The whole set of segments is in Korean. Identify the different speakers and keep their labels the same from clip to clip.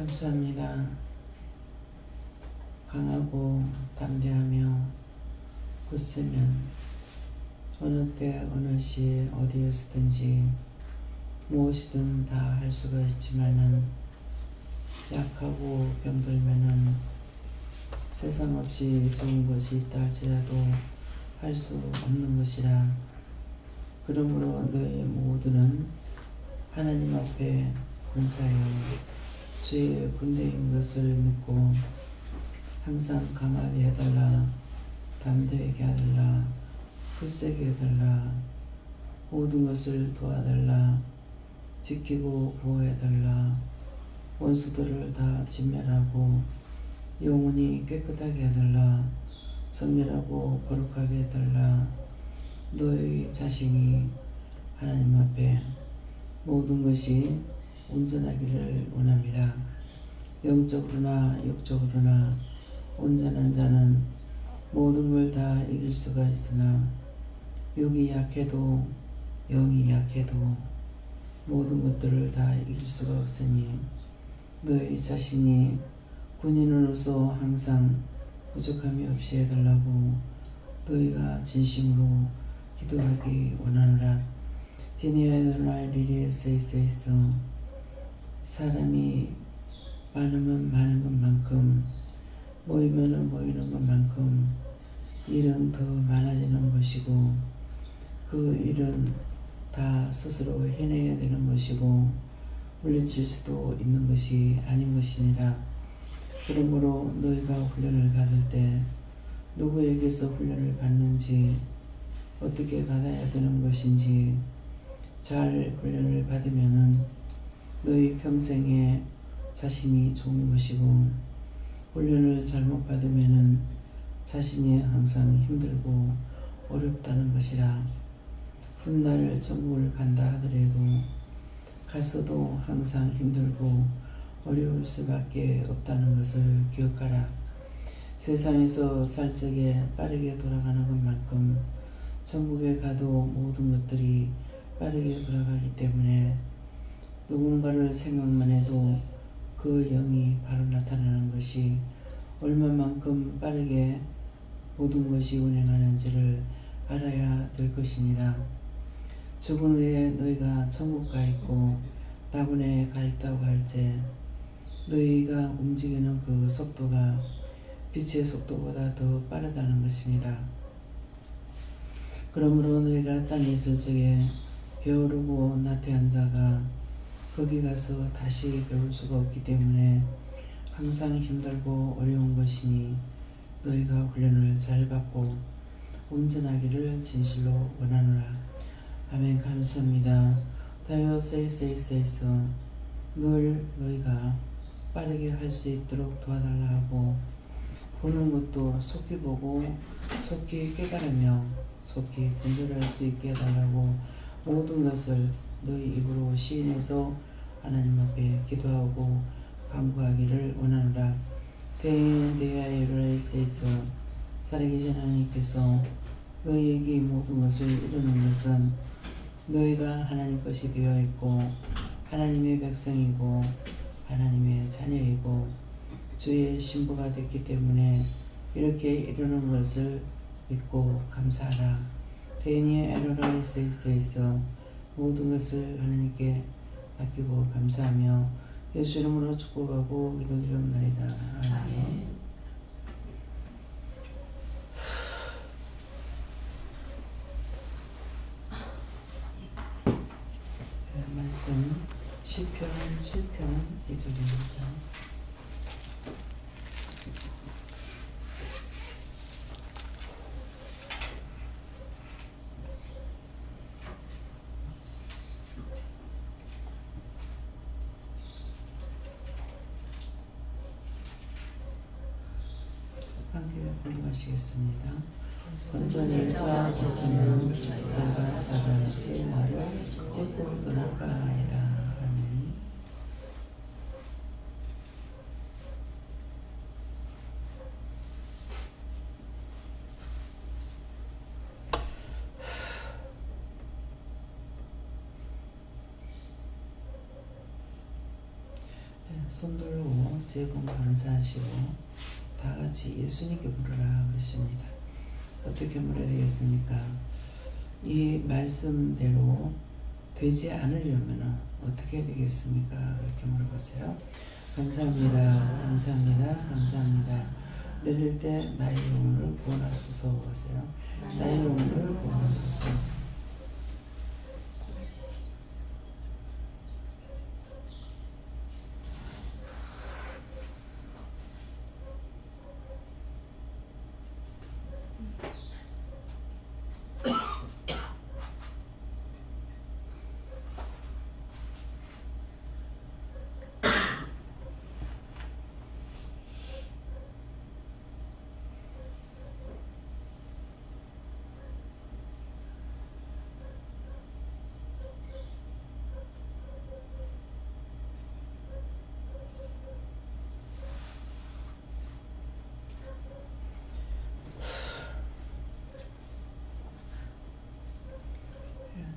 Speaker 1: 감사합니다. 강하고 담대하며 굳세면 어느 때 어느 시 어디에서든지 무엇이든 다 할 수가 있지만은 약하고 병들면은 세상 없이 좋은 것이 있다 할지라도 할 수 없는 것이라. 그러므로 너희 모두는 하나님 앞에 권사여 주의 군대인 것을 믿고 항상 강하게 해달라, 담대하게 해달라, 굳세게 해달라, 모든 것을 도와달라, 지키고 보호해달라, 원수들을 다 진멸하고 영원히 깨끗하게 해달라, 성결하고 거룩하게 해달라. 너희 자신이 하나님 앞에 모든 것이 온전하기를 원합니다. 영적으로나 육적으로나 온전한 자는 모든 걸 다 이길 수가 있으나 육이 약해도 영이 약해도 모든 것들을 다 이길 수가 없으니 너희 자신이 군인으로서 항상 부족함이 없이 해달라고 너희가 진심으로 기도하기 원하노라. 히니아도나이 리리에세이세이서 사람이 많으면 많은 것만큼 모이면은 모이는 것만큼 일은 더 많아지는 것이고 그 일은 다 스스로 해내야 되는 것이고 물리칠 수도 있는 것이 아닌 것이니라. 그러므로 너희가 훈련을 받을 때 누구에게서 훈련을 받는지 어떻게 받아야 되는 것인지 잘 훈련을 받으면은 너희 평생에 자신이 좋은 것이고 훈련을 잘못 받으면은 자신이 항상 힘들고 어렵다는 것이라. 훗날 천국을 간다 하더라도 가서도 항상 힘들고 어려울 수밖에 없다는 것을 기억하라. 세상에서 살 적에 빠르게 돌아가는 것만큼 천국에 가도 모든 것들이 빠르게 돌아가기 때문에 누군가를 생각만 해도 그 영이 바로 나타나는 것이 얼마만큼 빠르게 모든 것이 운행하는지를 알아야 될 것이니라. 죽은 후에 너희가 천국 가 있고 낙원에 가 있다고 할지 너희가 움직이는 그 속도가 빛의 속도보다 더 빠르다는 것이니라. 그러므로 너희가 땅에 있을 적에 게으르고 나태한 자가 거기 가서 다시 배울 수가 없기 때문에 항상 힘들고 어려운 것이니 너희가 훈련을 잘 받고 온전하기를 진실로 원하노라. 아멘. 감사합니다. 다요 세이세이세이서 늘 너희가 빠르게 할 수 있도록 도와달라 하고 보는 것도 속히 보고 속히 깨달으며 속히 분별할 수 있게 해달라고 모든 것을 너희 입으로 시인해서 하나님 앞에 기도하고 간구하기를 원하노라. 데아에로에세이서 살아계신 하나님께서 너희에게 모든 것을 이루는 것은 너희가 하나님 것이 되어 있고 하나님의 백성이고 하나님의 자녀이고 주의 신부가 됐기 때문에 이렇게 이루는 것을 믿고 감사하라. 데니에 에로라이세이세이서 모든 것을 하나님께 맡기고 감사하며 예수 이름으로 축복하고 기도드리옵나이다. 아멘. 말씀 시편 7편 2절입니다. 함께 공동하시겠습니다. 건전일자 거저는 자가 사자시 나를 찢고 떠날까 하니라. 아멘. 손 들고 3번 감사하시고 다 같이 예수님께 물으라 그러십니다. 어떻게 물어야 되겠습니까? 이 말씀대로 되지 않으려면 어떻게 해야 되겠습니까? 그렇게 물어보세요. 감사합니다. 감사합니다. 감사합니다. 내릴 때 나의 영혼을 구원하소서 하세요. 나의 영혼을 구원하소서.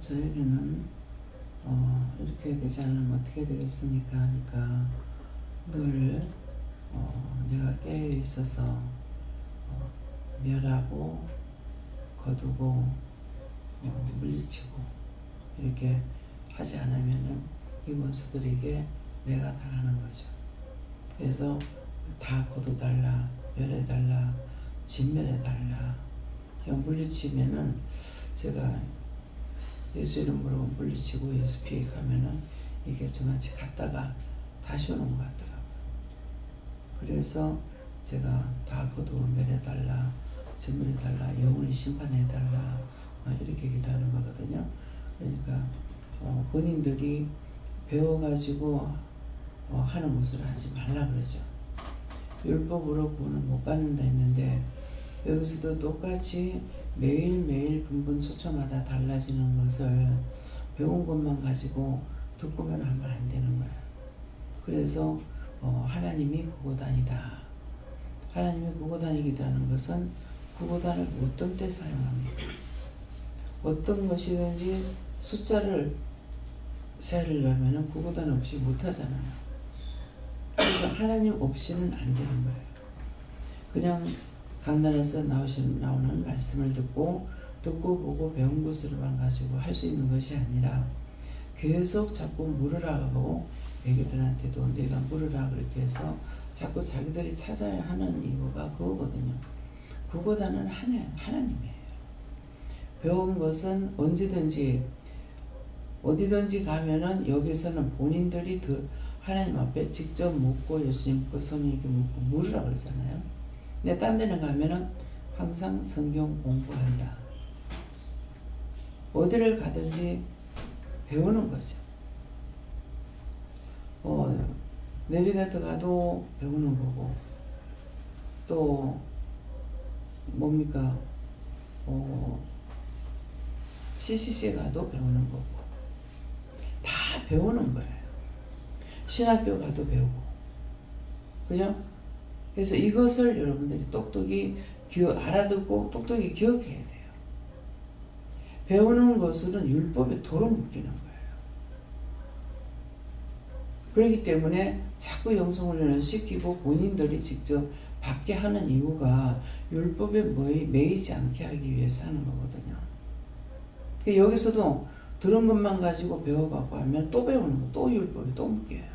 Speaker 1: 저에게는 이렇게 되지 않으면 어떻게 되겠습니까? 그러니까 늘 내가 깨어 있어서 멸하고 거두고 물리치고 이렇게 하지 않으면은 이 원수들에게 내가 당하는 거죠. 그래서 다 거둬달라, 멸해달라, 진멸해달라. 물리치면은 제가 예수 이름으로 물리치고 예수 피해 가면은 이게 저같이 갔다가 다시 오는 것 같더라고요. 그래서 제가 다 거두어 멸해달라, 진멸해달라, 영원히 심판해달라 이렇게 기도하는 거거든요. 그러니까 본인들이 배워가지고 하는 것을 하지 말라 그러죠. 율법으로 구원을 못 받는다 했는데 여기서도 똑같이 매일매일 근본 초점마다 달라지는 것을 배운 것만 가지고 듣고만 하면 안 되는 거예요. 그래서 하나님이 구고단이다. 하나님이 구고단이기도 하는 것은 구고단을 어떤 때 사용합니까? 어떤 것이든지 숫자를 세려면 구고단 없이 못하잖아요. 그래서 하나님 없이는 안 되는 거예요. 그냥 강단에서 나오는 말씀을 듣고 보고 배운 것으로만 가지고 할 수 있는 것이 아니라 계속 자꾸 물으라고 애기들한테도 내가 물으라 그렇게 해서 자꾸 자기들이 찾아야 하는 이유가 그거거든요. 그거다는 하나님이에요. 배운 것은 언제든지 어디든지 가면은 여기서는 본인들이 하나님 앞에 직접 묻고 예수님 그 성령님께 묻고 물으라 그러잖아요. 근데 딴 데는 가면은 항상 성경 공부한다. 어디를 가든지 배우는 거죠. 내비가트 가도 배우는 거고, 또 뭡니까? CCC에 가도 배우는 거고, 다 배우는 거예요. 신학교 가도 배우고, 그죠? 그래서 이것을 여러분들이 똑똑히 알아듣고 똑똑히 기억해야 돼요. 배우는 것은 율법에 도로 묶이는 거예요. 그렇기 때문에 자꾸 영성훈련을 시키고 본인들이 직접 받게 하는 이유가 율법에 매이지 않게 하기 위해서 하는 거거든요. 여기서도 들은 것만 가지고 배워갖고 하면 또 배우는 거, 또 율법에 또 묶여요.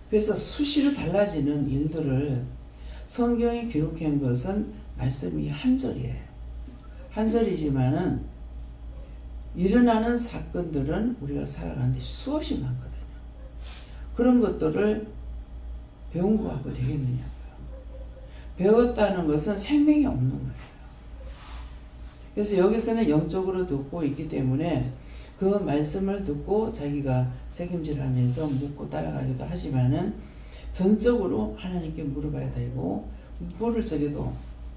Speaker 1: 그래서 수시로 달라지는 일들을 성경에 기록한 것은 말씀이 한 절이에요. 한 절이지만은 일어나는 사건들은 우리가 살아가는데 수없이 많거든요. 그런 것들을 배운 거 갖고 되겠느냐고요. 배웠다는 것은 생명이 없는 거예요. 그래서 여기서는 영적으로 듣고 있기 때문에 그 말씀을 듣고 자기가 책임질하면서 묻고 따라가기도 하지만은 전적으로 하나님께 물어봐야 되고, 물을 적어도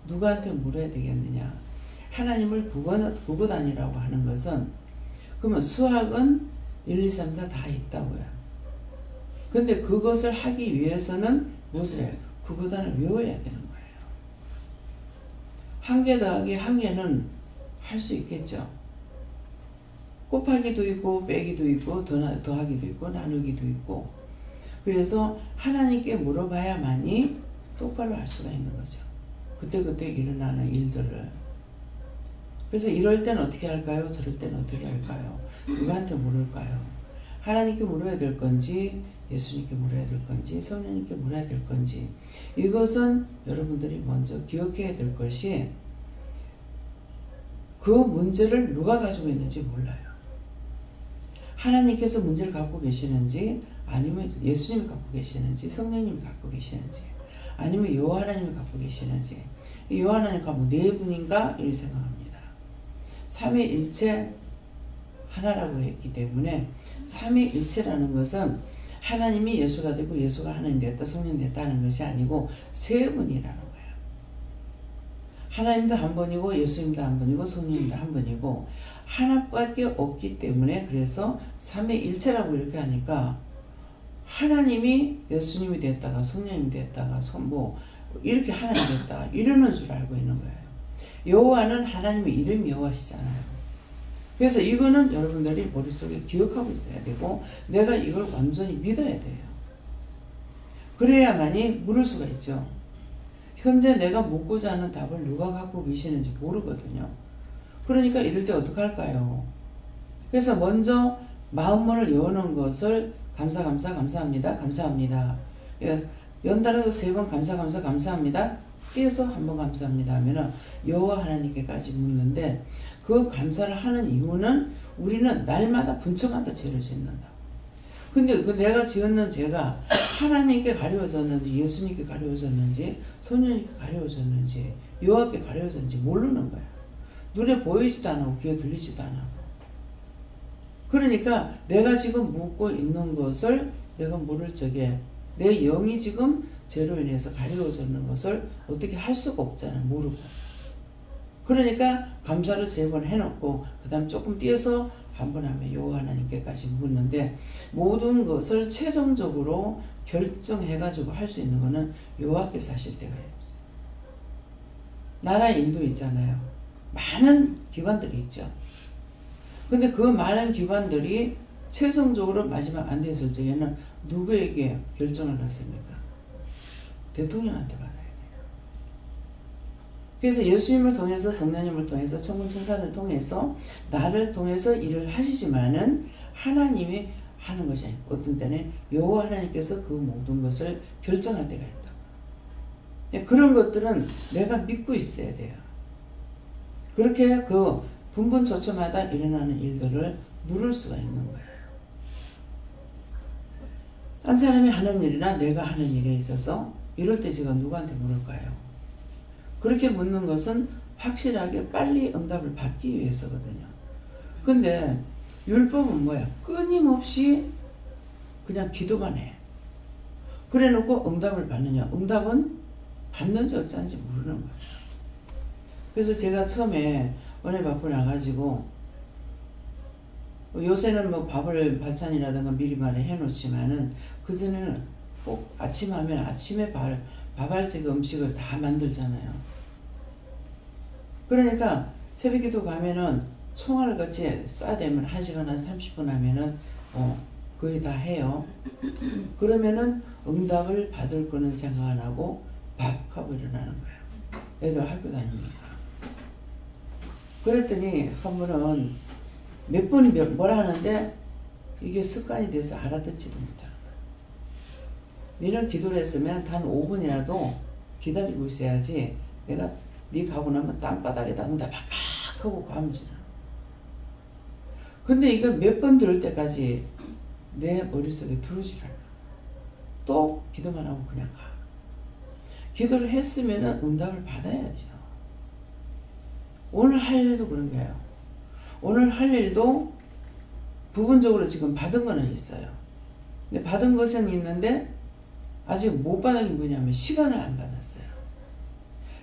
Speaker 1: 누구한테 물어야 되겠느냐. 하나님을 구고단이라고 하는 것은, 그러면 수학은 1, 2, 3, 4 다 있다고요. 근데 그것을 하기 위해서는 무엇을 해요? 구고단을 외워야 되는 거예요. 한 개 더하기 한 개는 할 수 있겠죠. 곱하기도 있고 빼기도 있고 더하기도 있고 나누기도 있고. 그래서 하나님께 물어봐야만이 똑바로 알 수가 있는 거죠. 그때그때 일어나는 일들을. 그래서 이럴 땐 어떻게 할까요? 저럴 땐 어떻게 할까요? 누구한테 물을까요? 하나님께 물어야 될 건지, 예수님께 물어야 될 건지, 성령님께 물어야 될 건지. 이것은 여러분들이 먼저 기억해야 될 것이, 그 문제를 누가 가지고 있는지 몰라요. 하나님께서 문제를 갖고 계시는지, 아니면 예수님이 갖고 계시는지, 성령님이 갖고 계시는지, 아니면 여호와 하나님이 갖고 계시는지. 이 여호와 하나님과 뭐 네 분인가? 이렇게 생각합니다. 삼위일체 하나라고 했기 때문에, 삼위일체라는 것은 하나님이 예수가 되고 예수가 하나님 됐다, 성령 됐다는 것이 아니고 세 분이라는 거예요. 하나님도 한 분이고 예수님도 한 분이고 성령님도 한 분이고 하나밖에 없기 때문에, 그래서 삼위일체라고 이렇게 하니까 하나님이 예수님이 됐다가 성령님이 됐다가 뭐 이렇게 하나님 됐다 이러는 줄 알고 있는 거예요. 여호와는 하나님의 이름이 여호와시잖아요. 그래서 이거는 여러분들이 머릿속에 기억하고 있어야 되고, 내가 이걸 완전히 믿어야 돼요. 그래야만이 물을 수가 있죠. 현재 내가 묻고자 하는 답을 누가 갖고 계시는지 모르거든요. 그러니까 이럴 때 어떡할까요? 그래서 먼저 마음문을 여는 것을 감사합니다. 연달아서 3번 감사합니다. 띄어서 한 번 감사합니다 하면은 여호와 하나님께까지 묻는데, 그 감사를 하는 이유는 우리는 날마다 분처마다 죄를 짓는다. 근데 그 내가 지었는 죄가 하나님께 가려워졌는지, 예수님께 가려워졌는지, 성령님께 가려워졌는지, 여호와께 가려워졌는지 모르는 거야. 눈에 보이지도 않고 귀에 들리지도 않고. 그러니까 내가 지금 묻고 있는 것을 내가 모를 적에 내 영이 지금 죄로 인해서 가려워지는 것을 어떻게 할 수가 없잖아. 모르고. 그러니까 감사를 3번 해놓고 그 다음 조금 띄어서 한 번 하면 여호와 하나님께까지 묻는데, 모든 것을 최종적으로 결정해가지고 할 수 있는 거는 여호와께서 하실 때가 없어요. 나라 일도 있잖아요. 많은 기관들이 있죠. 근데 그 많은 기관들이 최종적으로 마지막 안 됐을 적에는 누구에게 결정을 했습니까? 대통령한테 받아야 돼요. 그래서 예수님을 통해서, 성령님을 통해서, 천군 천사를 통해서, 나를 통해서 일을 하시지만은 하나님이 하는 것이 아니고, 어떤 때는 여호와 하나님께서 그 모든 것을 결정할 때가 있다. 그런 것들은 내가 믿고 있어야 돼요. 그렇게 그 분분초초마다 일어나는 일들을 누를 수가 있는 거예요. 딴 사람이 하는 일이나 내가 하는 일에 있어서 이럴 때 제가 누구한테 물을까요? 그렇게 묻는 것은 확실하게 빨리 응답을 받기 위해서거든요. 근데 율법은 뭐야? 끊임없이 그냥 기도만 해. 그래 놓고 응답을 받느냐? 응답은 받는지 어쩐지 모르는 거예요. 그래서 제가 처음에 은혜 받고 나가지고, 요새는 뭐 밥을 반찬이라든가 미리 많이 해놓지만은, 그전에는 꼭 아침 하면 아침에 밥알집 음식을 다 만들잖아요. 그러니까 새벽기도 가면은 총알같이 싸대면 1시간 한 30분 하면은 거의 다 해요. 그러면은 응답을 받을 거는 생각 안 하고 밥 하고 일어나는 거예요. 애들 학교 다니니까. 그랬더니 한 번은 몇 번 뭐라 하는데 이게 습관이 돼서 알아듣지도 못하는 거야. 너는 기도를 했으면 단 5분이라도 기다리고 있어야지, 내가 네 가고 나면 땅바닥에다 응답 박박 하고 가면 지나. 근데 이걸 몇 번 들을 때까지 내 머릿속에 들어오질 않아. 또 기도만 하고 그냥 가. 기도를 했으면 응답을 받아야죠. 오늘 할 일도 그런 거예요. 오늘 할 일도 부분적으로 지금 받은 거는 있어요. 근데 받은 것은 있는데 아직 못 받은 게 뭐냐면 시간을 안 받았어요.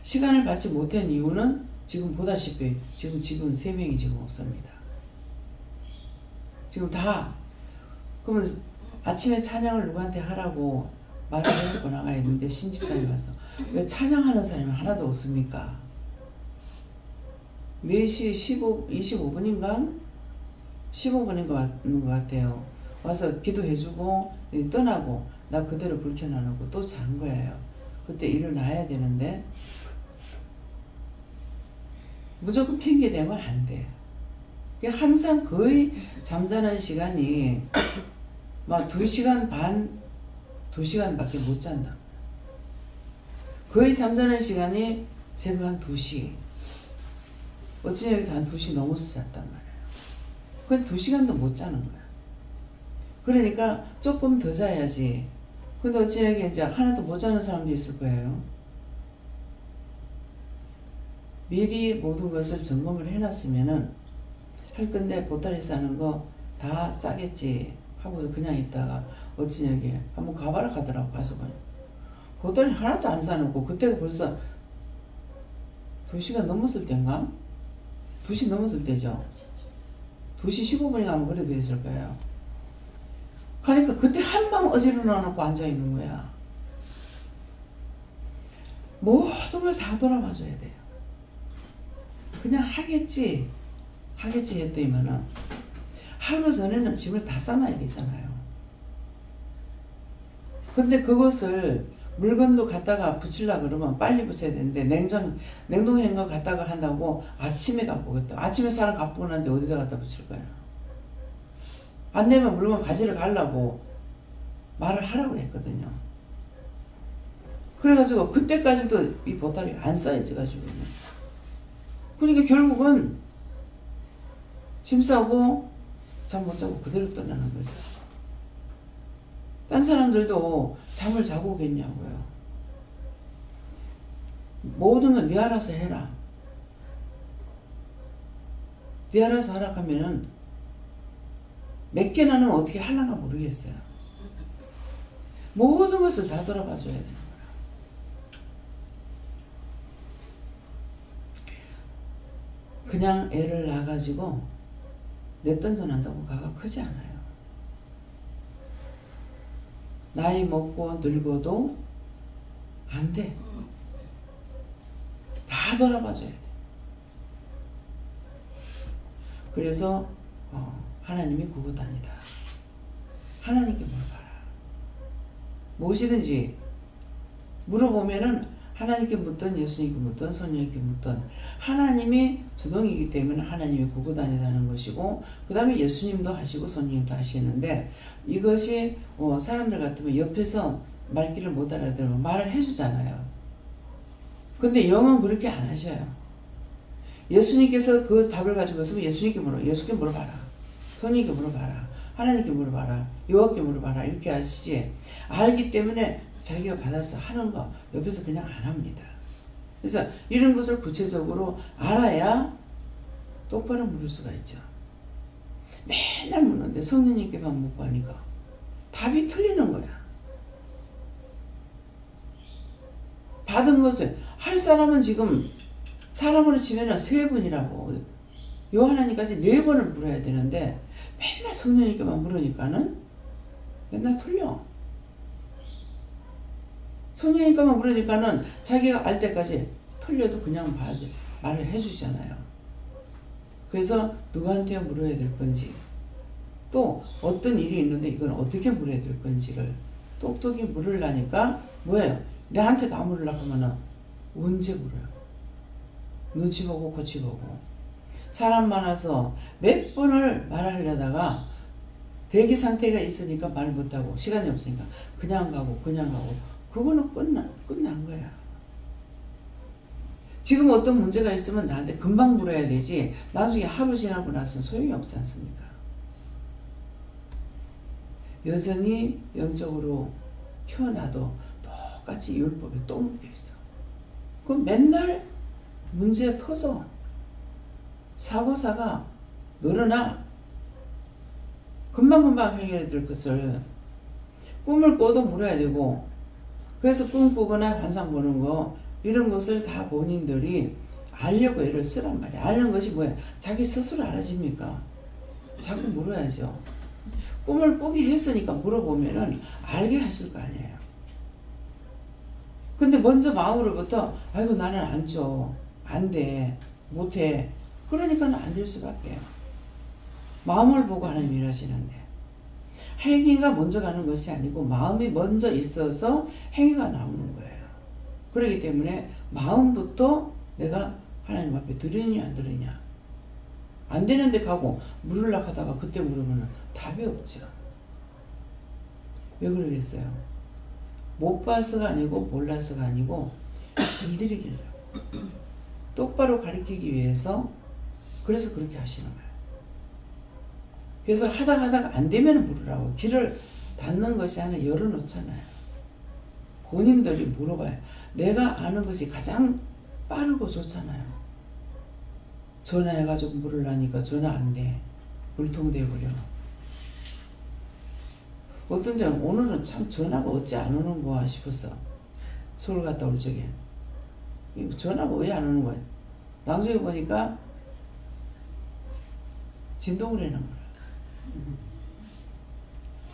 Speaker 1: 시간을 받지 못한 이유는 지금 보다시피 지금 직원 3명이 지금 없습니다. 지금 다. 그러면 아침에 찬양을 누구한테 하라고 말을 해놓고 나가야 되는데, 신집사님 와서 왜 찬양하는 사람이 하나도 없습니까? 4시 25분인가? 15분인 것 같아요. 와서 기도해주고 떠나고 나 그대로 불켜놔놓고 또 잔 거예요. 그때 일어나야 되는데 무조건 핑계 대면 안 돼요. 항상 거의 잠자는 시간이 막 2시간 반, 2시간밖에 못 잔다. 거의 잠자는 시간이 새벽 한 2시. 어찌 여기도 한 2시 넘어서 잤단 말이에요. 그건 2시간도 못 자는 거야. 그러니까 조금 더 자야지. 근데 어찌 여기 이제 하나도 못 자는 사람도 있을 거예요. 미리 모든 것을 점검을 해놨으면은 할 건데 보따리 싸는 거 다 싸겠지 하고서 그냥 있다가 어찌 여기 한번 가봐라 가더라고. 가서 보니 보따리 하나도 안 싸놓고 그때가 벌써 2시간 넘었을 때인가? 2시 넘었을 때죠. 2시 15분이 가면 그래도 됐을 거예요. 그러니까 그때 한방 어지러워 놓고 앉아있는 거야. 모든 걸 다 돌아봐줘야 돼요. 그냥 하겠지 했더니만은 하루 전에는 짐을 다 싸놔야 되잖아요. 근데 그것을 물건도 갖다가 붙이려고 그러면 빨리 붙여야 되는데 냉동해 거 갖다가 한다고 아침에 갖고 오겠다. 아침에 사람 갖고 오는데 어디다 갖다 붙일 거야. 안 내면 물건 가지러 가려고 말을 하라고 했거든요. 그래가지고 그때까지도 이 보따리 안 쌓여져가지고 그러니까 결국은 짐 싸고 잠 못 자고 그대로 떠나는 거죠. 딴 사람들도 잠을 자고 오겠냐고요. 모든 건 네 알아서 해라. 네 알아서 하라 하면은 몇 개나는 어떻게 하려나 모르겠어요. 모든 것을 다 돌아봐 줘야 되는 거야. 그냥 애를 낳아가지고 내던져난다고 가가 크지 않아요. 나이 먹고 늙어도 안 돼. 다 돌아봐줘야 돼. 그래서 하나님이 구구단이다. 하나님께 물어봐라. 무엇이든지 물어보면은 하나님께 묻든 예수님께 묻든 성령님께 묻든 하나님이 주동이기 때문에 하나님이 구구단이라는 것이고 그 다음에 예수님도 하시고 성령님도 하시는데 이것이 사람들 같으면 옆에서 말귀를 못 알아들으면 말을 해주잖아요. 근데 영은 그렇게 안 하셔요. 예수님께서 그 답을 가지고 있으면 예수님께 물어봐라. 성령님께 물어봐라. 하나님께 물어봐라. 여호와께 물어봐라. 이렇게 하시지. 알기 때문에 자기가 받아서 하는 거 옆에서 그냥 안 합니다. 그래서 이런 것을 구체적으로 알아야 똑바로 물을 수가 있죠. 맨날 묻는데 성령님께만 묻고 하니까 답이 틀리는 거야. 받은 것을 할 사람은 지금 사람으로 치면 3분이라고 요하나님까지 4번을 물어야 되는데 맨날 성령님께만 물으니까는 맨날 틀려. 성령님께만 물으니까는 자기가 알 때까지 틀려도 그냥 말을 해주잖아요. 그래서 누구한테 물어야 될 건지 또 어떤 일이 있는데 이건 어떻게 물어야 될 건지를 똑똑히 물으려니까 뭐예요? 내한테 다 물으려고 하면은 언제 물어요? 눈치 보고 고치 보고 사람 많아서 몇 번을 말하려다가 대기 상태가 있으니까 말 못하고 시간이 없으니까 그냥 가고 그거는 끝난 거야. 지금 어떤 문제가 있으면 나한테 금방 물어야 되지 나중에 하루 지나고 나서는 소용이 없지 않습니까? 여전히 영적으로 태어나도 똑같이 율법에 또 묶여있어. 그럼 맨날 문제 터져. 사고사가 늘어나. 금방금방 해결해 줄 것을 꿈을 꿔도 물어야 되고 그래서 꿈 꾸거나 환상 보는 거 이런 것을 다 본인들이 알려고 애를 쓰란 말이야. 아는 것이 뭐야? 자기 스스로 알아집니까? 자꾸 물어야죠. 꿈을 꾸게 했으니까 물어보면은 알게 하실 거 아니에요. 근데 먼저 마음으로부터 아이고 나는 안 줘. 안 돼. 못해. 그러니까는 안 될 수밖에. 마음을 보고 하나님 일하시는데 행위가 먼저 가는 것이 아니고 마음이 먼저 있어서 행위가 나오는 거예요. 그렇기 때문에 마음부터 내가 하나님 앞에 드리느냐 안 드리느냐. 안 되는데 가고 물으려고 하다가 그때 물으면 답이 없죠. 왜 그러겠어요? 못 봐서가 아니고 몰라서가 아니고 길들이기려고 똑바로 가르치기 위해서 그래서 그렇게 하시는 거예요. 그래서 하다가 안 되면 물으라고 길을 닫는 것이 아니라 열어놓잖아요. 본인들이 물어봐요. 내가 아는 것이 가장 빠르고 좋잖아요. 전화해가지고 물으려니까 전화 안 돼. 물통돼 버려. 어떤 데는 오늘은 참 전화가 어찌 안 오는 거야 싶었어. 서울 갔다 올 적에 전화가 왜 안 오는 거야. 나중에 보니까 진동을 해놓은 거야.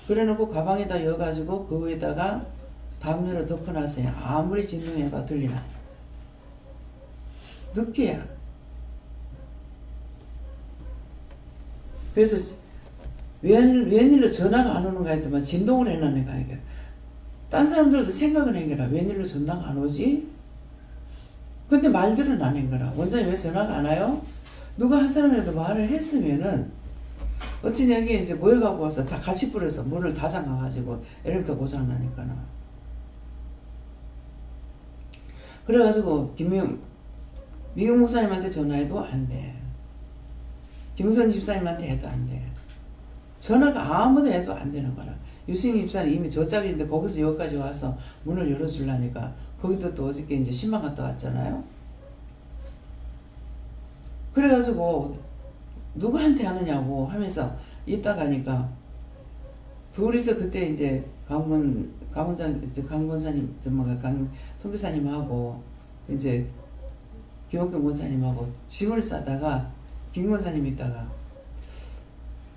Speaker 1: 그래놓고 가방에다 여가지고 그 위에다가 담요를 덮어놨어요. 아무리 진동해봐 들리나. 늪이야. 그래서 웬일로 전화가 안 오는가 했더만 진동을 해놨는가 이게. 딴 사람들도 생각은 해결라. 웬일로 전화가 안 오지? 근데 말들은 안 해결라. 원장님 왜 전화가 안 와요? 누가 한 사람이라도 말을 했으면은 어찌 여기 이제 모여갖고 와서 다 같이 뿌려서 문을 다 잠가가지고 엘리베이터 고장나니까는. 그래가지고 미경 목사님한테 전화해도 안 돼. 김선 집사님한테 해도 안 돼. 전화가 아무도 해도 안 되는 거라. 유승희 집사님 이미 저짝인데 거기서 여기까지 와서 문을 열어주려니까 거기도 또 어저께 이제 10만 갔다 왔잖아요. 그래가지고 누구한테 하느냐고 하면서 있다 가니까 둘이서 그때 이제 강권사님, 선교사님하고 이제 김옥경 권사님하고 짐을 싸다가 김 권사님 있다가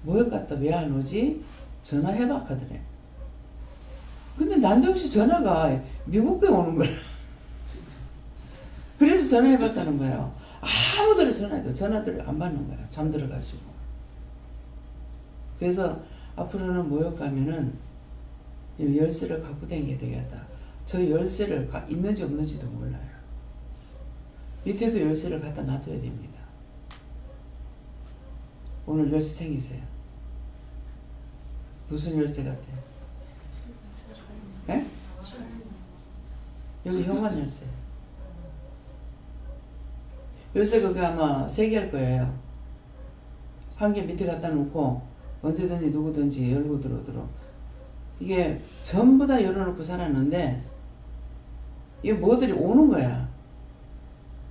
Speaker 1: 뭘 갖다 왜 안 오지? 전화해봐 하더래. 근데 난데없이 전화가 미국에 오는 거야. 그래서 전화해봤다는 거예요. 아무데나 전화해도 전화들을 안 받는 거야. 잠들어가지고. 그래서 앞으로는 모욕 가면은 열쇠를 갖고 다녀야 되겠다. 저 열쇠를 있는지 없는지도 몰라요. 밑에도 열쇠를 갖다 놔둬야 됩니다. 오늘 열쇠 챙기세요. 무슨 열쇠 같아요? 네? 여기 현관 열쇠. 열쇠 그게 아마 3개 할 거예요. 한 개 밑에 갖다 놓고 언제든지 누구든지 열고 들어오도록. 이게 전부 다 열어놓고 살았는데 이게 뭐들이 오는 거야.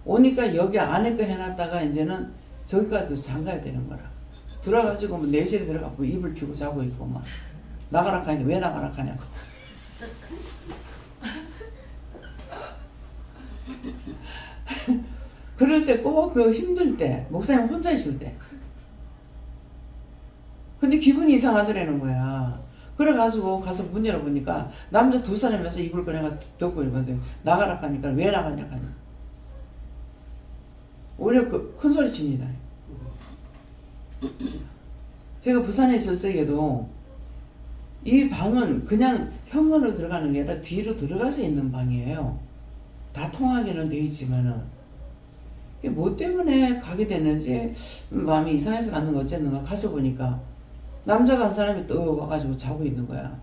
Speaker 1: 오니까 여기 안에 거 해놨다가 이제는 저기까지도 잠가야 되는 거라. 들어가지고 뭐 4시에 들어가고 이불 피고 자고 있고 막 나가라 하니까 왜 나가라 하냐고. 그럴 때 꼭 그 힘들 때 목사님 혼자 있을 때 근데 기분이 이상하더라는 거야. 그래가지고 가서 문 열어보니까 남자 2사람이서 이불 꺼내가 덮고 있는데 나가라 하니까 왜 나가냐 하니 오히려 큰 소리 칩니다. 제가 부산에 있을 적에도 이 방은 그냥 현관으로 들어가는 게 아니라 뒤로 들어가서 있는 방이에요. 다 통하기는 돼 있지만은 이게 뭐 때문에 가게 됐는지 마음이 이상해서 갔는 거 어쨌는가 가서 보니까 남자가 한 사람이 또 와가지고 자고 있는 거야.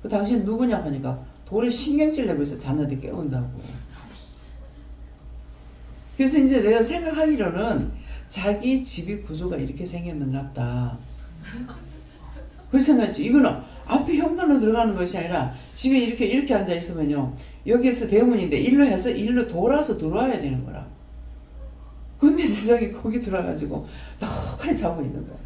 Speaker 1: 그 당신 누구냐 하니까 돌에 신경질 내고 있어. 잤는데 깨운다고. 그래서 이제 내가 생각하기로는 자기 집이 구조가 이렇게 생겼는가 보다. 그 생각했지. 이거는 앞에 현관으로 들어가는 것이 아니라 집에 이렇게 앉아 있으면요. 여기에서 대문인데 일로 해서 일로 돌아서 들어와야 되는 거라. 근데 세상에 거기 들어가가지고 떡하니 자고 있는 거야.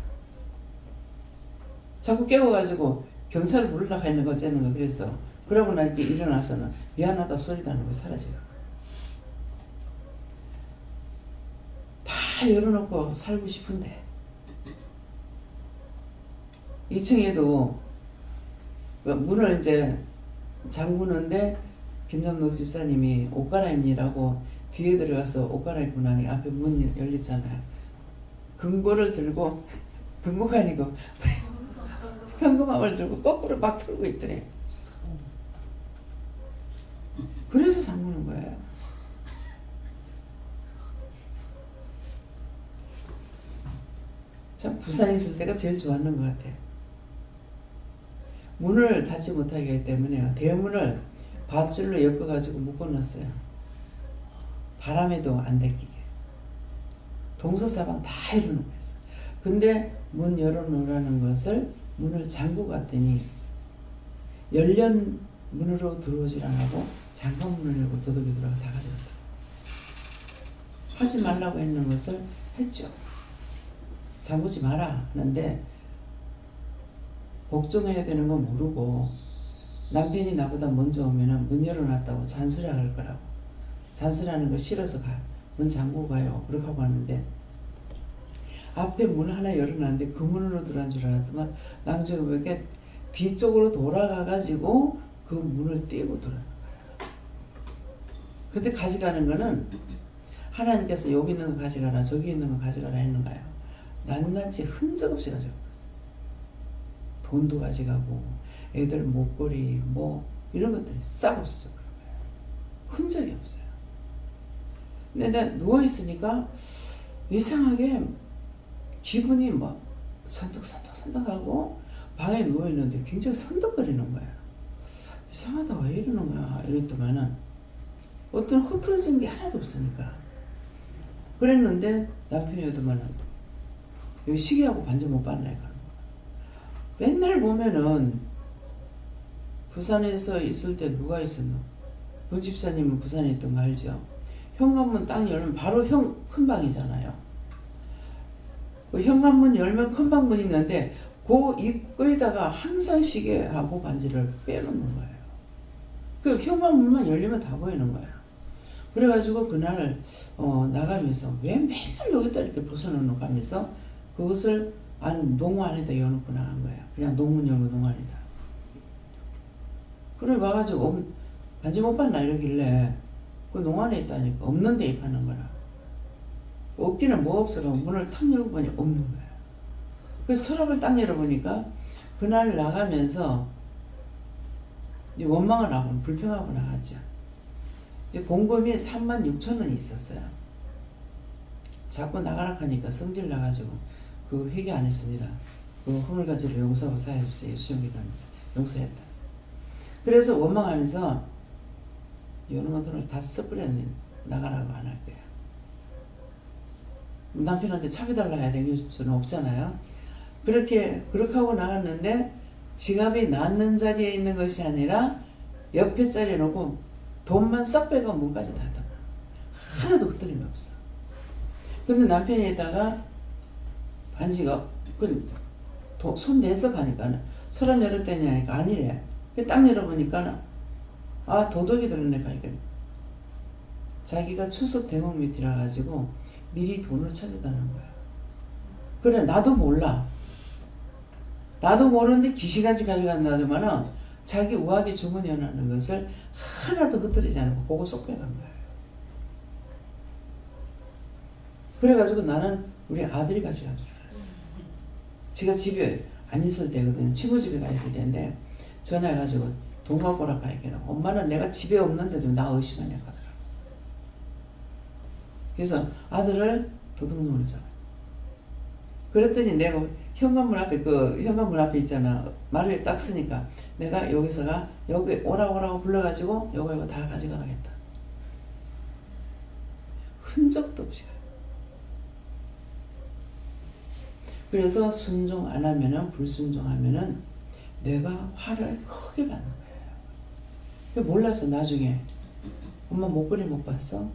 Speaker 1: 자꾸 깨워가지고 경찰을 부르려고 했는 거 어쨌는 거 그랬어. 그러고 나니까 일어나서는 미안하다 소리도 안 하고 사라지고. 다 열어놓고 살고 싶은데 2층에도 문을 이제 잠그는데 김남록 집사님이 옷 갈아입니라고 뒤에 들어가서 옷 갈아입고 나니 앞에 문 열렸잖아요. 금고를 들고 금고가 아니고 현금함을 들고 거꾸로 막 틀고 있더래. 그래서 잠그는 거예요. 참 부산에 있을 때가 제일 좋았는 것 같아요. 문을 닫지 못하게 하기 때문에 대문을 밧줄로 엮어가지고 묶어놨어요. 바람에도 안 닦이게. 동서사방 다 해놓은 거였어. 근데 문 열어놓으라는 것을 문을 잠그고 갔더니 열린 문으로 들어오질 않고 잠깐 문을 열고 도둑이 들어가 다 가져갔다. 하지 말라고 했는 것을 했죠. 잠그지 마라 하는데 복종해야 되는 건 모르고 남편이 나보다 먼저 오면은 문 열어놨다고 잔소리할 거라고. 잔소리하는 거 싫어서 가. 문 잠그고 가요. 그렇게 하고 왔는데 앞에 문 하나 열어놨는데 그 문으로 들어간 줄 알았더만 나중에 왜 이렇게 뒤쪽으로 돌아가가지고 그 문을 떼고 들어간 거야. 근데 가져가는 거는 하나님께서 여기 있는 거 가져가라 저기 있는 거 가져가라 했는 거예요. 낱낱이 흔적 없이 가져가고 돈도 가져가고 애들 목걸이 뭐 이런 것들이 싹 없어져. 흔적이 없어요. 근데 내가 누워있으니까 이상하게 기분이 막 선덕선덕하고 방에 누워있는데 굉장히 선덕거리는 거야. 이상하다 왜 이러는 거야 이랬더만은 어떤 흐트러진 게 하나도 없으니까 그랬는데 남편이 오더만은 여기 시계하고 반지 못 봤나 이거. 맨날 보면은 부산에서 있을 때 누가 있었노? 본 집사님은 부산에 있던 거 알죠? 현관문 딱 열면 바로 큰 방이잖아요. 그 현관문 열면 큰 방문이 있는데 그 입구에다가 항상 시계하고 반지를 빼놓는 거예요. 그 현관문만 열리면 다 보이는 거야. 그래가지고 그날 나가면서 왜 맨날 여기다 이렇게 벗어놓는 가면서 그것을 농 안에다 열어놓고 나간 거야. 그냥 농문 열고 농 안에다. 그래 와가지고 반지 못 봤나 이러길래 그 농 안에 있다니까 없는데 입하는 거라. 없기는 뭐 없어가 문을 탁 열고 보니 없는 거야. 그래서 서랍을 딱 열어보니까 그날 나가면서 이제 원망을 하고 불평하고 나갔죠. 이제 공금이 36,000원이 있었어요. 자꾸 나가라 하니까 성질 나가지고 그 회개 안 했습니다. 그 허물가지로 용서하고 사해주세요. 수용기도합니다. 용서했다. 그래서 원망하면서 이놈의 돈을 다 써버렸네. 나가라고 안 할 거야. 남편한테 차비달라 해야 되는 수는 없잖아요. 그렇게 하고 나갔는데 지갑이 놨는 자리에 있는 것이 아니라 옆에 자리에 놓고 돈만 싹 빼고 문까지 다 닫아. 하나도 흩어짐이 없어. 근데 남편에다가 반지가 손 내서 가니까 서랍 열었더니 하니까 아니래. 딱 열어보니까 도둑이 들었네 가니까 자기가 추석 대목 밑이라 가지고 미리 돈을 찾아다는 거야. 그래 나도 몰라. 나도 모르는데 귀신같이 가져간다더만은 자기 우악이 주머니여라는 것을 하나도 흩어지지 않고 그거 쏙 빼간 거야. 그래가지고 나는 우리 아들이 가져간 줄 알았어. 제가 집에 안 있을 때거든. 친구 집에 가 있을 때인데 전화해가지고 돈 갖고 오라고 하니까 엄마는 내가 집에 없는데도 나 의심하냐 하더라고. 그래서 아들을 도둑놈으로 잡아. 그랬더니 내가 현관문 앞에 있잖아. 말을 딱 쓰니까 내가 여기서가 여기 오라고 불러가지고 요거 다 가져가겠다. 흔적도 없이 가요. 그래서 순종 안 하면은 불순종하면은 내가 화를 크게 받는 거예요. 몰라서 나중에 엄마 목걸이 못 봤어?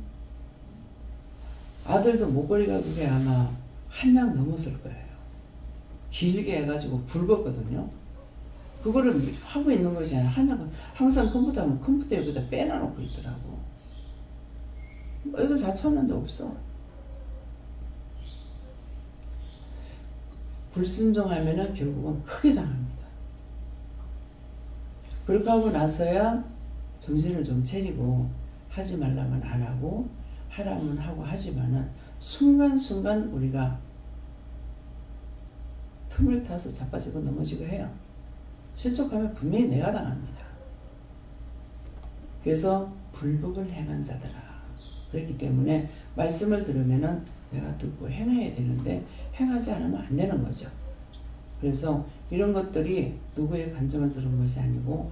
Speaker 1: 아들도 목걸이가 그게 아마 한 양 넘었을 거예요. 길게 해가지고 굵었거든요. 그거를 하고 있는 것이 아니라 한 양은 항상 컴퓨터 하면 컴퓨터 여기다 빼놔놓고 있더라고. 애들 다 쳤는데 없어. 불순종하면은 결국은 크게 당합니다. 그렇게 하고 나서야 정신을 좀 차리고 하지 말라면 안 하고 하라면 하고 하지만은 순간순간 우리가 틈을 타서 자빠지고 넘어지고 해요. 실족하면 분명히 내가 당합니다. 그래서 불복을 행한 자들아. 그렇기 때문에 말씀을 들으면은 내가 듣고 행해야 되는데 행하지 않으면 안 되는 거죠. 그래서 이런 것들이 누구의 간증을 들은 것이 아니고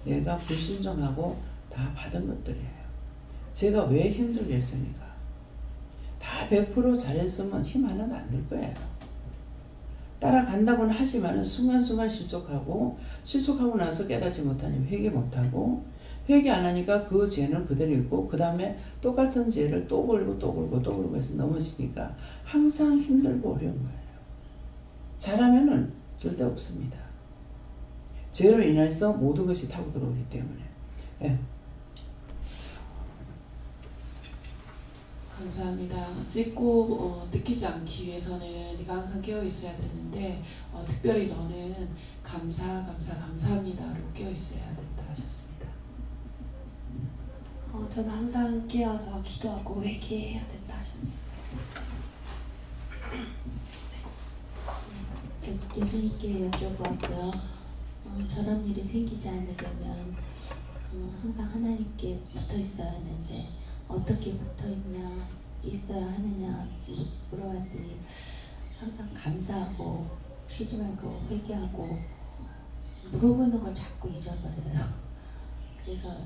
Speaker 1: 내가 불순종하고 다 받은 것들이에요. 제가 왜 힘들겠습니까? 다 100% 잘했으면 힘 하나도 안 들 거예요. 따라간다고는 하지만 순간순간 실족하고 나서 깨닫지 못하니 회개 못하고 회개 안 하니까 그 죄는 그대로 있고 그 다음에 똑같은 죄를 또 걸고 해서 넘어지니까 항상 힘들고 어려운 거예요. 잘하면은 절대 없습니다. 죄로 인해서 모든 것이 타고 들어오기 때문에. 예.
Speaker 2: 감사합니다. 찍고 느끼지 않기 위해서는 네가 항상 깨어 있어야 되는데 특별히 너는 감사합니다로 깨어 있어야 된다 하셨습니다.
Speaker 3: 저는 항상 깨어서 기도하고 회개해야 된다 하셨습니다.
Speaker 4: 예수님께 여쭤보았고요. 저런 일이 생기지 않으려면 항상 하나님께 붙어 있어야 하는데 어떻게 붙어 있어야 하느냐 물어봤더니 항상 감사하고 쉬지 말고 회개하고 물어보는 걸 자꾸 잊어버려요. 그래서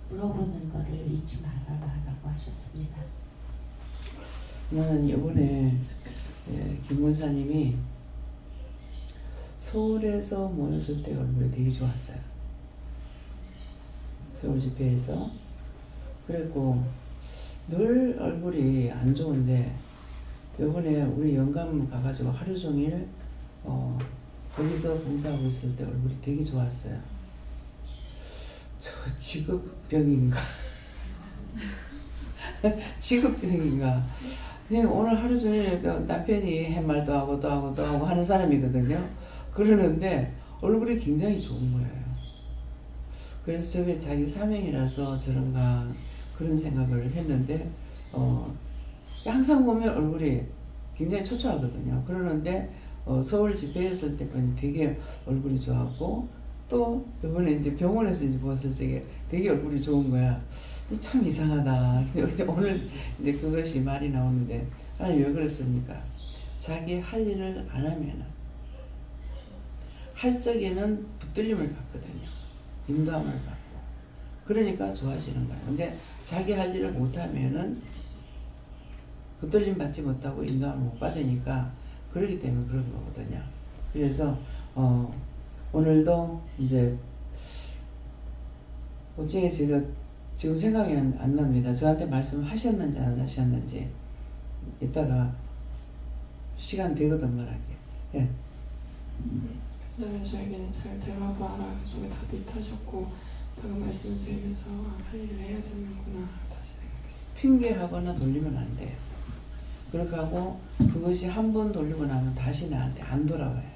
Speaker 4: 물어보는 거를 잊지 말아라라고 하셨습니다.
Speaker 1: 나는 이번에 김 권사님이 서울에서 모였을 때 얼굴이 되게 좋았어요. 서울 집회에서. 그리고 늘 얼굴이 안 좋은데 이번에 우리 영감 가가지고 하루 종일 거기서 봉사하고 있을 때 얼굴이 되게 좋았어요. 저 직업병인가? 직업병인가? 그냥 오늘 하루 종일 남편이 햇말도 하고 또 하고 하는 사람이거든요. 그러는데 얼굴이 굉장히 좋은 거예요. 그래서 저게 자기 사명이라서 저런가 그런 생각을 했는데 항상 보면 얼굴이 굉장히 초췌하거든요. 그러는데 서울 집회했을 때 보니 되게 얼굴이 좋았고 또 이번에 이제 병원에서 이제 보았을 적에 되게 얼굴이 좋은 거야. 참 이상하다. 근데 오늘 이제 그것이 말이 나오는데 하나님 왜 그랬습니까? 자기 할 일을 안 하면은 할 적에는 붙들림을 받거든요. 인도함을 받고. 그러니까 좋아지는 거예요. 근데 자기 할 일을 못하면은 붙들림 받지 못하고 인도함을 못 받으니까 그러기 때문에 그런 거거든요. 그래서 오늘도 이제 어째 제가 지금 생각이 안 납니다. 저한테 말씀하셨는지 안 하셨는지 이따가 시간 되거든 말할게. 예.
Speaker 2: 그다음에 저에게는 잘 되라고하라 그쪽에 답이 타셨고 방금 말씀 드리면서 할 일을 해야 되는구나 다시 생각했습니다.
Speaker 1: 핑계하거나 돌리면 안 돼요. 그렇게 하고 그것이 한 번 돌리고 나면 다시 나한테 안 돌아와요.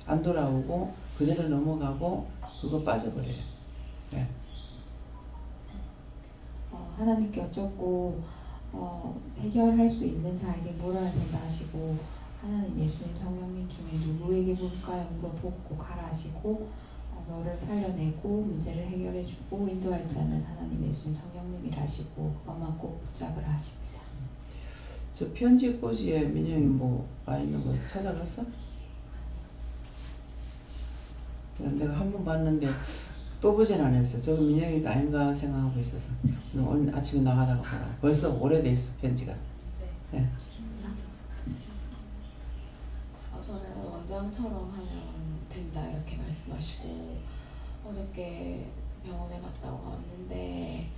Speaker 1: 안 돌아오고 그대로 넘어가고 그거 빠져버려요. 네.
Speaker 5: 하나님께 여쭙고 해결할 수 있는 자에게 물어야 된다 하시고 하나님 예수님 성령님 중에 누구에게 물을까요? 물어보고 가라 하시고 너를 살려내고 문제를 해결해주고 인도할 자는 하나님 예수님 성령님이라 하시고 그것만 꼭 붙잡으라 하십니다.
Speaker 1: 저 편지 꽂이에 민영이 뭐 와 있는 거 찾아갔어? 내가 한 번 봤는데 또 보진 않았어. 저거 민영이가 아닌가 생각하고 있어서 오늘 아침에 나가다가 보라. 벌써 오래돼 있어 편지가. 네.
Speaker 2: 저는 원장처럼 하면 된다 이렇게 말씀하시고 어저께 병원에 갔다 왔는데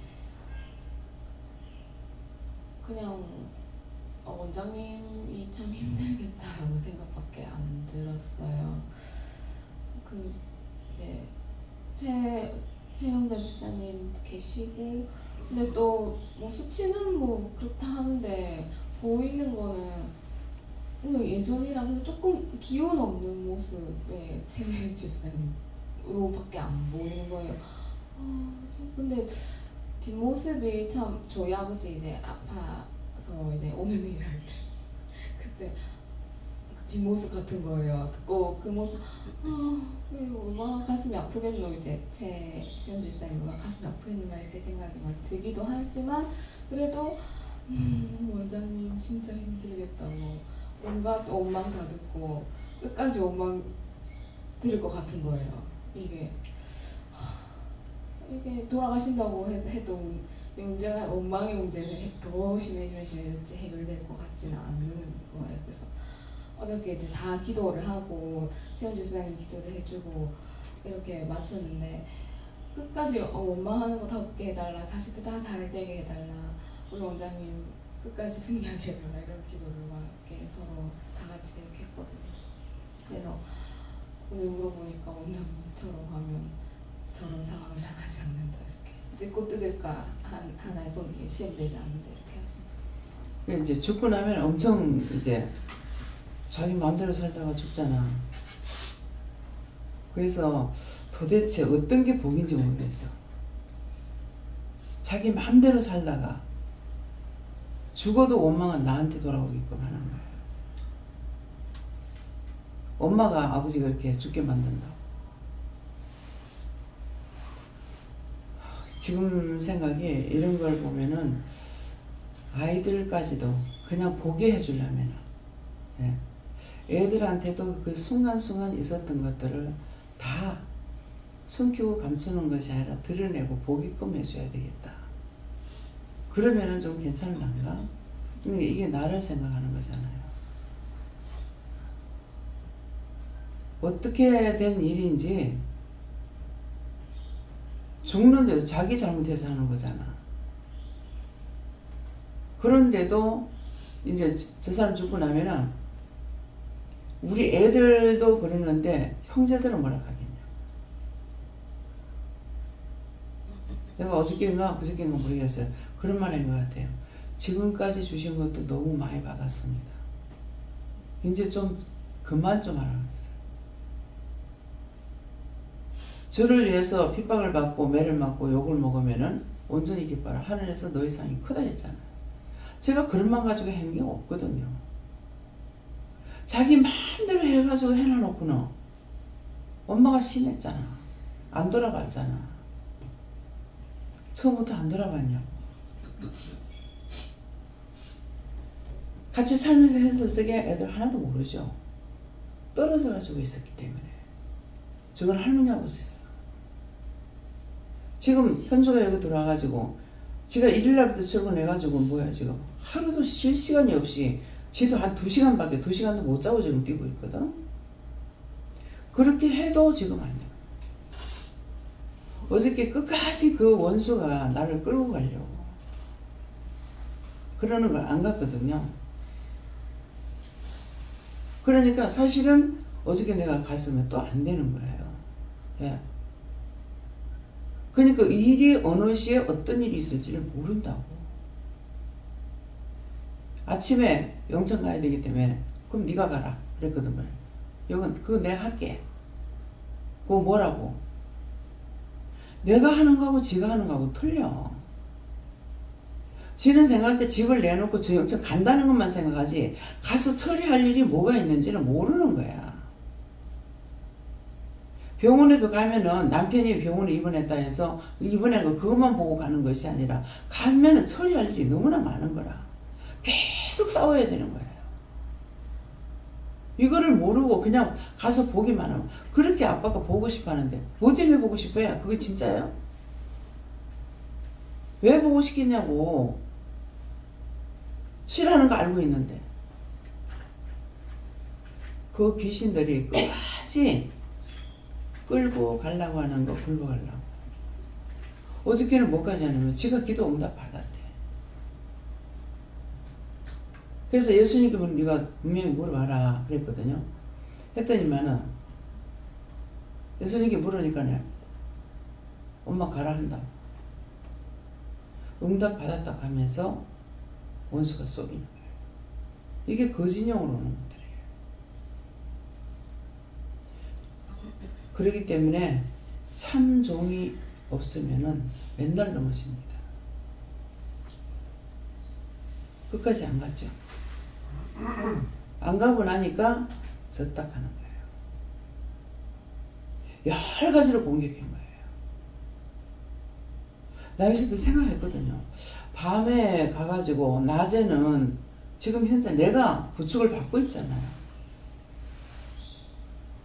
Speaker 2: 그냥 원장님이 참 힘들겠다라는 생각밖에 안 들었어요. 그 이제 최영대 집사님 계시고 근데 또 뭐 수치는 뭐 그렇다 하는데 보이는 거는 예전이랑 조금 기운 없는 모습의 최영대 집사님으로밖에 안 보이는 거예요. 근데 뒷모습이 참 저희 아버지 이제 아파서 이제 오는 일을 할 때 그때
Speaker 5: 뒷모습 같은 거예요. 듣고 그 모습 얼마나 가슴이 아프겠노. 이제 제 시원 집사님 얼마나 가슴이 아프겠나 이렇게 생각이 막 들기도 하지만 그래도 원장님 진짜 힘들겠다고 온갖 원망 다 듣고 끝까지 원망 들을 것 같은 거예요. 이게 돌아가신다고 해도 문제가 원망의 문제는 더 심해지면 해결될 것 같지는 않는 거예요. 그래서 어저께 이제 다 기도를 하고 시원 집사님 기도를 해주고 이렇게 마쳤는데 끝까지 원망하는 거 다 없게 해달라. 사실 다 잘 되게 해달라. 우리 원장님 끝까지 승리하게 해달라. 이런 기도를 막 이렇게 서로 다 같이 이렇게 했거든요. 그래서 오늘 물어보니까 원장님처럼 하면 저런 상황을 당하지 않는다. 이렇게 이제 곧 뜯을까 하나의 번개 시험되지 않는다 이렇게 하시면.
Speaker 1: 이제 죽고 나면 엄청 이제 자기 마음대로 살다가 죽잖아. 그래서 도대체 어떤 게 복인지 모르겠어. 자기 마음대로 살다가 죽어도 원망은 나한테 돌아오게끔 하는 거야. 엄마가 아버지가 그렇게 죽게 만든다고. 지금 생각에 이런 걸 보면은 아이들까지도 그냥 보게 해주려면 애들한테도 그 순간순간 있었던 것들을 다 숨기고 감추는 것이 아니라 드러내고 보게끔 해줘야 되겠다. 그러면은 좀 괜찮을란가? 이게 나를 생각하는 거잖아요. 어떻게 된 일인지 죽는데도 자기 잘못해서 하는 거잖아. 그런데도 이제 저 사람 죽고 나면은 우리 애들도 그러는데 형제들은 뭐라 하겠냐. 내가 어저께인가 그저께인가 모르겠어요. 그런 말 한 것 같아요. 지금까지 주신 것도 너무 많이 받았습니다. 이제 좀 그만 좀 하라고 했어요. 저를 위해서 핍박을 받고 매를 맞고 욕을 먹으면은 온전히 기뻐라. 하늘에서 너희 상이 크다 했잖아요. 제가 그런 말 가지고 한 게 없거든요. 자기 마음대로 해가지고 해놔놓고는 엄마가 심했잖아. 안 돌아봤잖아. 처음부터 안 돌아봤냐고. 같이 살면서 했을 적에 애들 하나도 모르죠. 떨어져 가지고 있었기 때문에. 저건 할머니하고 있었어. 지금 현주가 여기 들어와가지고 지가 일요일날부터 출근해가지고 뭐야 지금 하루도 쉴 시간이 없이 지도 한 2시간밖에 2시간도 못 자고 지금 뛰고 있거든. 그렇게 해도 지금 안 돼. 어저께 끝까지 그 원수가 나를 끌고 가려고 그러는 걸 안 갔거든요. 그러니까 사실은 어저께 내가 갔으면 또 안 되는 거예요. 예. 그러니까 일이 어느 시에 어떤 일이 있을지를 모른다고. 아침에 영천 가야 되기 때문에 그럼 네가 가라 그랬거든. 여긴 그거 내가 할게. 그거 뭐라고? 내가 하는 거하고 지가 하는 거하고 틀려. 지는 생각할 때 집을 내놓고 저 영천 간다는 것만 생각하지 가서 처리할 일이 뭐가 있는지는 모르는 거야. 병원에도 가면은 남편이 병원에 입원했다 해서 입원한 거 그것만 보고 가는 것이 아니라 가면은 처리할 일이 너무나 많은 거라. 계속 싸워야 되는 거예요. 이거를 모르고 그냥 가서 보기만 하면 그렇게 아빠가 보고 싶어 하는데 뭐 때문에 보고 싶어요? 그게 진짜예요? 왜 보고 싶겠냐고. 싫어하는 거 알고 있는데 그 귀신들이 끝까지 끌고 가려고 하는 거 끌고 가려고. 어저께는 못 가지 않으면 지가 기도 응답 받았대. 그래서 예수님께 네가 분명히 물어봐라 그랬거든요. 했더니만은 예수님께 물으니까요 엄마 가라 한다. 응답 받았다 하면서 원수가 쏘기는 거예요. 이게 거진형으로 오는 것들이에요. 그렇기 때문에 참 종이 없으면은 맨날 넘어집니다. 끝까지 안 갔죠. 안 가고 나니까 졌다 하는 거예요. 여러 가지로 공격한 거예요. 나 여기서도 생각했거든요. 밤에 가가지고 낮에는 지금 현재 내가 부축을 받고 있잖아요.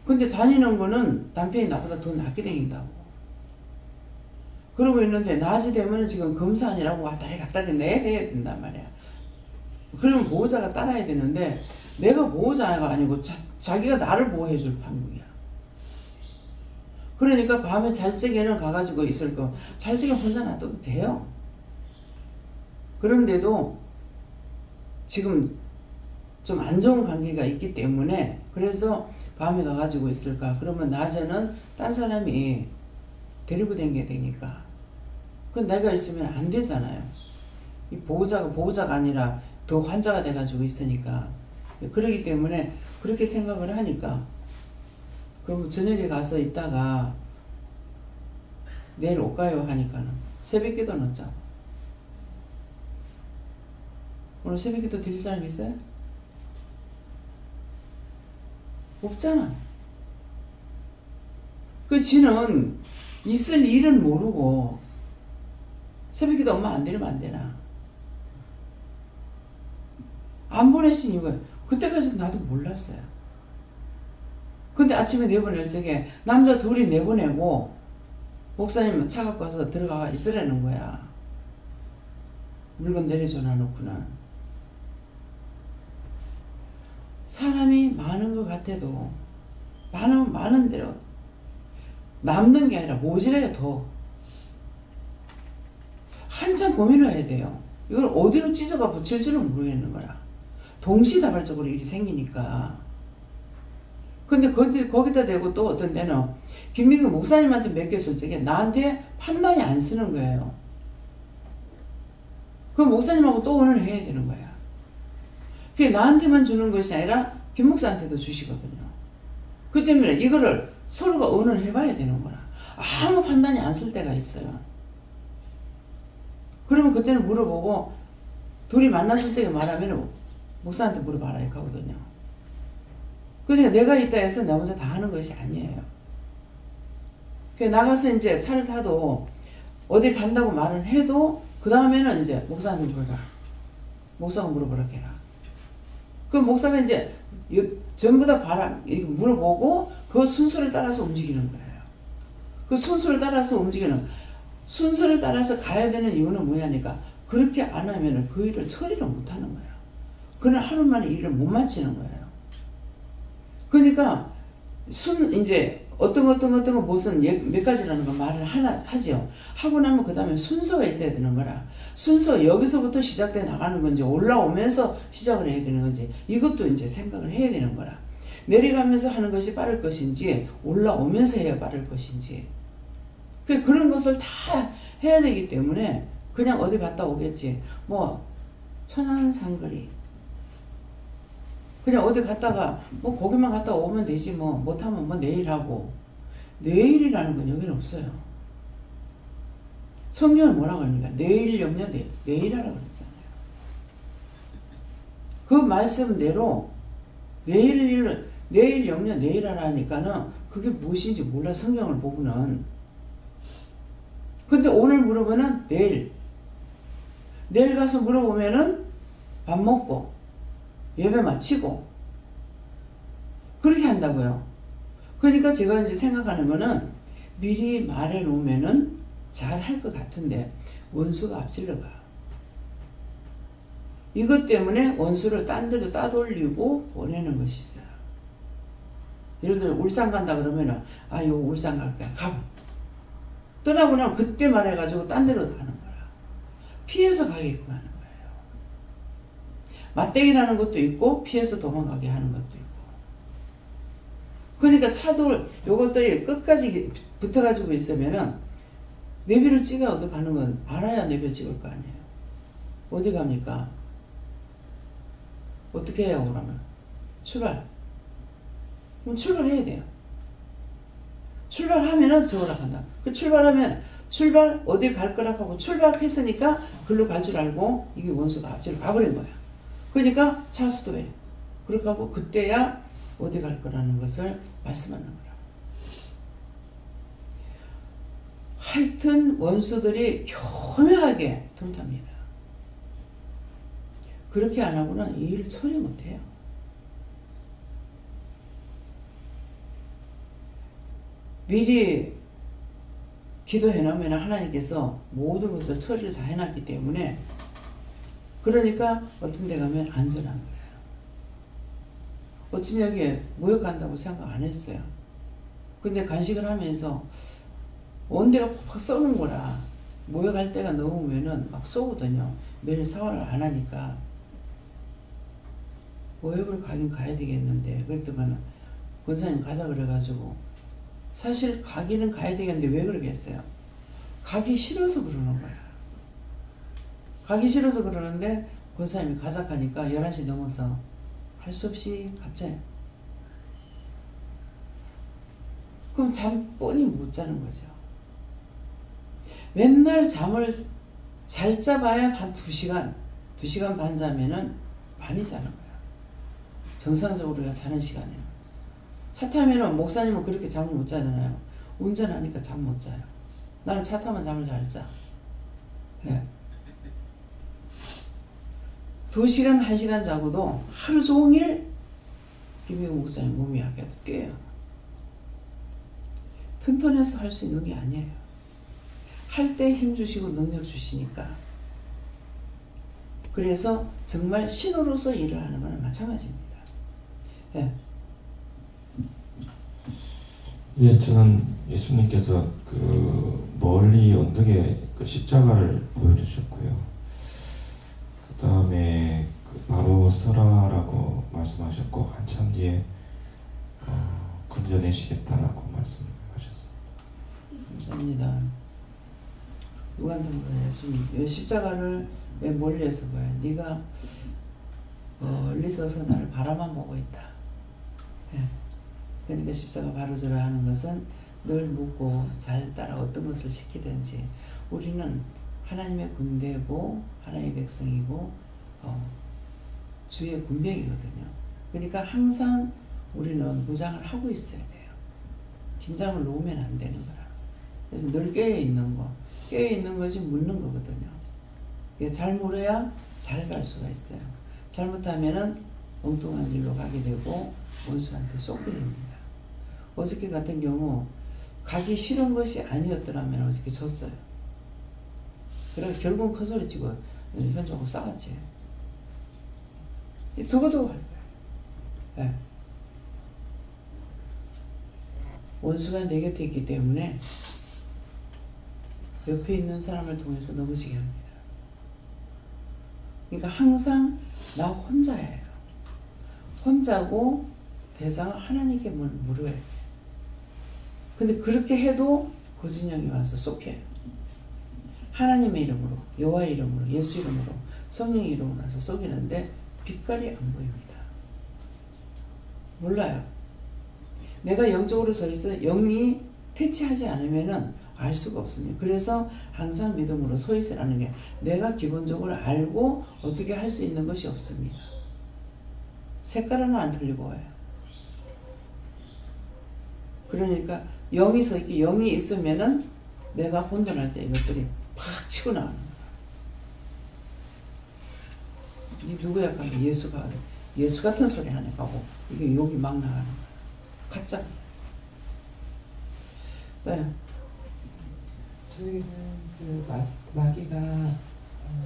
Speaker 1: 근데 다니는 거는 남편이 나보다 더 낫게 다닌다고. 그러고 있는데 낮이 되면 지금 검사하느라고 왔다리 갔다리 내야 된단 말이야. 그러면 보호자가 따라야 되는데 내가 보호자가 아니고 자기가 나를 보호해 줄 판국이야. 그러니까 밤에 잘 적에는 가가지고 있을 거. 잘 적에 혼자 놔둬도 돼요. 그런데도 지금 좀 안 좋은 관계가 있기 때문에 그래서 밤에 가가지고 있을까. 그러면 낮에는 딴 사람이 데리고 다녀야 되니까. 그건 내가 있으면 안 되잖아요. 이 보호자가 아니라 더 환자가 돼가지고 있으니까. 그러기 때문에 그렇게 생각을 하니까 그럼 저녁에 가서 있다가 내일 올까요 하니까는 새벽기도 넣자. 오늘 새벽기도 드릴 사람 있어요? 없잖아. 그 지는 있을 일은 모르고 새벽기도 엄마 안 드리면 안 되나? 안 보내신 이유가 그때까지 나도 몰랐어요. 근데 아침에 내보낼 적에 남자 둘이 내보내고 목사님 차 갖고 와서 들어가 있으라는 거야. 물건 내려줘놔 놓고는. 사람이 많은 것 같아도 많은 대로 남는 게 아니라 모자라요. 더 한참 고민을 해야 돼요. 이걸 어디로 찢어가 붙일 줄은 모르겠는 거라. 동시다발적으로 일이 생기니까. 근데 거기다 대고 또 어떤 데는 김민규 목사님한테 맡겼을 적에 나한테 판단이 안 쓰는 거예요. 그럼 목사님하고 또 오늘 해야 되는 거야. 그게 나한테만 주는 것이 아니라 김 목사한테도 주시거든요. 그 때문에 이거를 서로가 의논을 해봐야 되는 거라. 아무 판단이 안 쓸 때가 있어요. 그러면 그때는 물어보고 둘이 만났을 적에 말하면 목사한테 물어봐라 이렇게 하거든요. 그러니까 내가 있다 해서 나 혼자 다 하는 것이 아니에요. 나가서 이제 차를 타도 어디 간다고 말을 해도 그 다음에는 이제 목사한테 물어봐. 목사가 물어보라 해라. 그럼 목사가 이제 전부 다 물어보고 그 순서를 따라서 움직이는 거예요. 그 순서를 따라서 순서를 따라서 가야 되는 이유는 뭐냐니까 그렇게 안 하면은 그 일을 처리를 못 하는 거예요. 그는 하루 만에 일을 못 마치는 거예요. 그러니까 이제 어떤 거 무슨 몇 가지라는 거 말을 하죠. 하고 나면 그 다음에 순서가 있어야 되는 거라. 순서 여기서부터 시작돼 나가는 건지 올라오면서 시작을 해야 되는 건지 이것도 이제 생각을 해야 되는 거라. 내려가면서 하는 것이 빠를 것인지 올라오면서 해야 빠를 것인지 그런 것을 다 해야 되기 때문에 그냥 어디 갔다 오겠지. 뭐 천안산거리 그냥 어디 갔다가 뭐 거기만 갔다 오면 되지 뭐 못하면 뭐 내일 하고. 내일이라는 건 여기는 없어요. 성경은 뭐라고 합니까? 내일 염려 내일 하라고 그랬잖아요. 그 말씀대로 내일 염려 내일 하라니까는 그게 무엇인지 몰라. 성경을 보고는. 근데 오늘 물어보면 내일 가서 물어보면은 밥 먹고 예배 마치고 그렇게 한다고요. 그러니까 제가 이제 생각하는 거는 미리 말해 놓으면은 잘 할 것 같은데 원수가 앞질러 가요. 이것 때문에 원수를 딴 데로 따돌리고 보내는 것이 있어요. 예를 들어 울산 간다 그러면은 이거 울산 갈 거야. 가봐. 떠나고 나면 그때 말해가지고 딴 데로 가는 거야. 피해서 가게끔 하는 거예요. 맞대기라는 것도 있고 피해서 도망가게 하는 것도 있고. 그러니까 차돌 요것들이 끝까지 붙어가지고 있으면은 내비를 찍어 어디 가는 건 알아야 내비를 찍을 거 아니에요. 어디 갑니까? 어떻게 해요 그러면? 출발. 그럼 출발해야 돼요. 출발하면은 서울로 간다. 그 출발하면 출발 어디 갈 거라 하고 출발했으니까 글로 갈 줄 알고 이게 원수가 앞뒤로 가버린 거야. 그러니까 차수도해. 그렇게 하고 그때야 어디 갈 거라는 것을 말씀하는 거라고. 하여튼 원수들이 교묘하게 돈답니다. 그렇게 안 하고는 이 일을 처리 못해요. 미리 기도해놓으면 하나님께서 모든 것을 처리를 다 해놨기 때문에, 그러니까 어떤 데 가면 안전한 거예요. 어찌 여기에 모욕한다고 생각 안 했어요. 근데 간식을 하면서 온 데가 팍팍 쏘는 거라, 모욕할 때가 넘으면은 막 쏘거든요. 매일 사활을 안 하니까. 모욕을 가긴 가야 되겠는데, 그랬더니 권사님 가자 그래가지고, 사실 가기는 가야 되겠는데 왜 그러겠어요? 가기 싫어서 그러는 거야. 가기 싫어서 그러는데 권사님이 가자 하니까 11시 넘어서 할 수 없이 갔잖아요. 그럼 잠 뻔히 못 자는 거죠. 맨날 잠을 잘 자봐야 한 2시간, 2시간 반 자면은 많이 자는 거야. 정상적으로 우리가 자는 시간이에요. 차 타면은 목사님은 그렇게 잠을 못 자잖아요. 운전하니까 잠 못 자요. 나는 차 타면 잠을 잘 자. 네. 2시간, 1시간 자고도 하루 종일 김혜국 목사님 몸이 약해도 깨요. 튼튼해서 할 수 있는 게 아니에요. 할 때 힘 주시고 능력 주시니까. 그래서 정말 신으로서 일을 하는 거는 마찬가지입니다. 네.
Speaker 6: 예, 저는 예수님께서 그 멀리 언덕에 그 십자가를 보여주셨고요. 그 다음에 그 바로 서라라고 말씀하셨고, 한참 뒤에 건져내시겠다라고 말씀하셨습니다.
Speaker 1: 감사합니다. 누구한테 물어요? 예수님, 왜 십자가를 왜 멀리해서 봐요? 네가 멀리 서서 나를 바라만 보고 있다. 예. 그러니까 십자가 바로 서라 하는 것은 늘 묻고 잘 따라 어떤 것을 시키든지, 우리는 하나님의 군대고 하나님의 백성이고 주의 군병이거든요. 그러니까 항상 우리는 무장을 하고 있어야 돼요. 긴장을 놓으면 안 되는 거라. 그래서 늘 깨어있는 거, 깨어있는 것이 묻는 거거든요. 잘 물어야 잘 갈 수가 있어요. 잘못하면은 엉뚱한 길로 가게 되고 원수한테 쏘게 됩니다. 어저께 같은 경우 가기 싫은 것이 아니었더라면 어저께 졌어요. 그래서 결국은 큰 소리 치고 현주하고 싸웠지. 두고두고 할 거예요. 네. 원수가 내 곁에 있기 때문에 옆에 있는 사람을 통해서 넘어지게 합니다. 그러니까 항상 나 혼자예요. 혼자고 대상은 하나님께 물어야 돼. 근데 그렇게 해도 거짓령이 와서 쏙해요. 하나님의 이름으로, 여호와의 이름으로, 예수 이름으로, 성령의 이름으로 와서 쏘기는데 빛깔이 안 보입니다. 몰라요. 내가 영적으로 서 있어 영이 퇴치하지 않으면은 알 수가 없습니다. 그래서 항상 믿음으로 서 있으라는 게, 내가 기본적으로 알고 어떻게 할 수 있는 것이 없습니다. 색깔은 안 틀리고 와요. 그러니까 영이 서 있기, 영이 있으면은 내가 혼돈할 때 이것들이 팍 치고 나오는 거야. 이 누구야? 하면 예수가, 예수 같은 소리 하네 하고 이게 욕이 막 나가는 거야. 가짜. 네.
Speaker 2: 저에게는 그 마귀가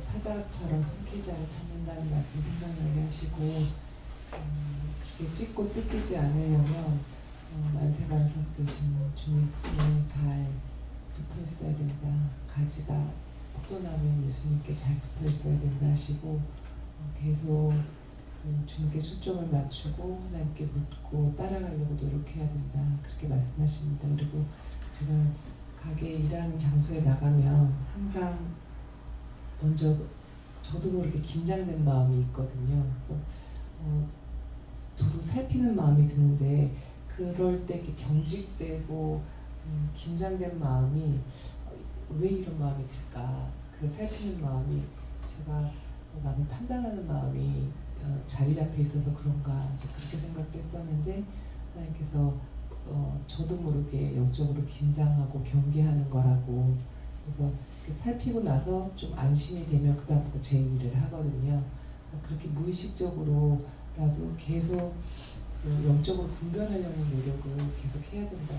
Speaker 2: 사자처럼 손길자를 찾는다는 말씀 생각나게 하시고, 그게 찢고 뜯기지 않으려면 만세가 섰듯이 주님 품에 잘 붙어 있어야 된다. 가지가 뻗어나면 예수님께 잘 붙어 있어야 된다 하시고, 계속 그 주님께 초점을 맞추고 하나님께 묻고 따라가려고 노력해야 된다. 그렇게 말씀하십니다. 그리고 제가 가게 일하는 장소에 나가면 항상 먼저 저도 모르게 긴장된 마음이 있거든요. 그래서 두루 살피는 마음이 드는데, 그럴 때 이렇게 경직되고 긴장된 마음이 왜 이런 마음이 들까? 그 살피는 마음이, 제가 남을 판단하는 마음이
Speaker 7: 자리 잡혀 있어서 그런가 이제 그렇게 생각도 했었는데 하나님께서 저도 모르게 영적으로 긴장하고 경계하는 거라고 그래서 살피고 나서 좀 안심이 되면 그다음부터 제 일을 하거든요. 그렇게 무의식적으로라도 계속 영적으로 분별하려는 노력을 계속 해야 된다.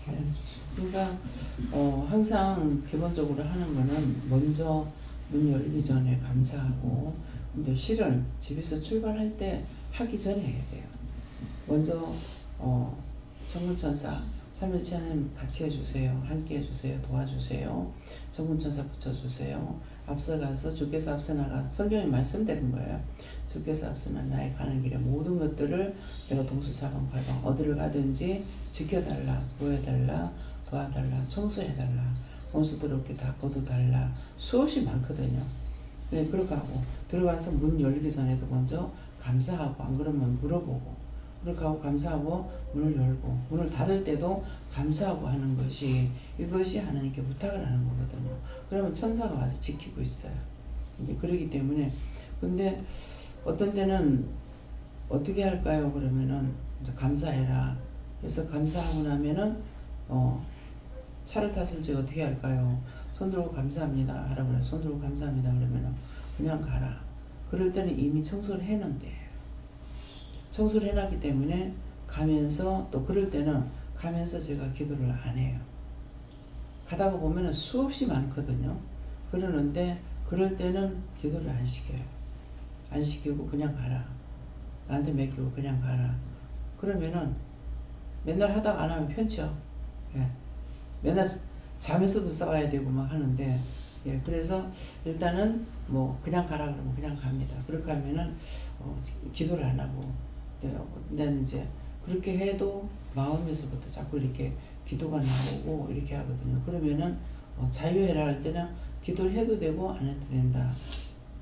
Speaker 7: 그렇게 알려주시고.
Speaker 1: 그러니까 항상 기본적으로 하는 거는 먼저 문 열기 전에 감사하고 근데 실은 집에서 출발할 때 하기 전에 해야 돼요. 먼저 정문천사 삼일체 하나님 같이 해주세요. 함께 해주세요. 도와주세요. 정문천사 붙여주세요. 앞서가서 주께서 앞서 나가 성경에 말씀되는 거예요. 주께서 앞서 나의 가는 길에 모든 것들을 내가 동수사방팔방 어디를 가든지 지켜달라, 보여달라, 도와달라, 청소해달라, 원수 더럽게 다 거둬달라 수없이 많거든요. 네, 그렇게 하고 들어가서 문 열기 전에도 먼저 감사하고 안 그러면 물어보고 그렇게 하고 감사하고 문을 열고 문을 닫을 때도 감사하고 하는 것이 이것이 하나님께 부탁을 하는 거거든요. 그러면 천사가 와서 지키고 있어요. 이제 그러기 때문에 근데 어떤 때는 어떻게 할까요? 그러면은 이제 감사해라. 그래서 감사하고 나면은 차를 탔을 때 어떻게 할까요? 손 들고 감사합니다 하라고 그래. 손 들고 감사합니다 그러면은 그냥 가라. 그럴 때는 이미 청소를 해놓은데 청소를 해놨기 때문에 가면서 또 그럴 때는 가면서 제가 기도를 안 해요. 가다가 보면은 수없이 많거든요. 그러는데 그럴 때는 기도를 안 시켜요. 안 시키고 그냥 가라. 나한테 맡기고 그냥 가라. 그러면은 맨날 하다가 안 하면 편쳐. 예. 맨날 잠에서도 싸워야 되고 막 하는데 예. 그래서 일단은 뭐 그냥 가라 그러면 그냥 갑니다. 그렇게 하면은 기도를 안 하고 근데 이제 그렇게 해도 마음에서부터 자꾸 이렇게 기도가 나오고 이렇게 하거든요. 그러면은 자유해라 할 때는 기도를 해도 되고 안 해도 된다.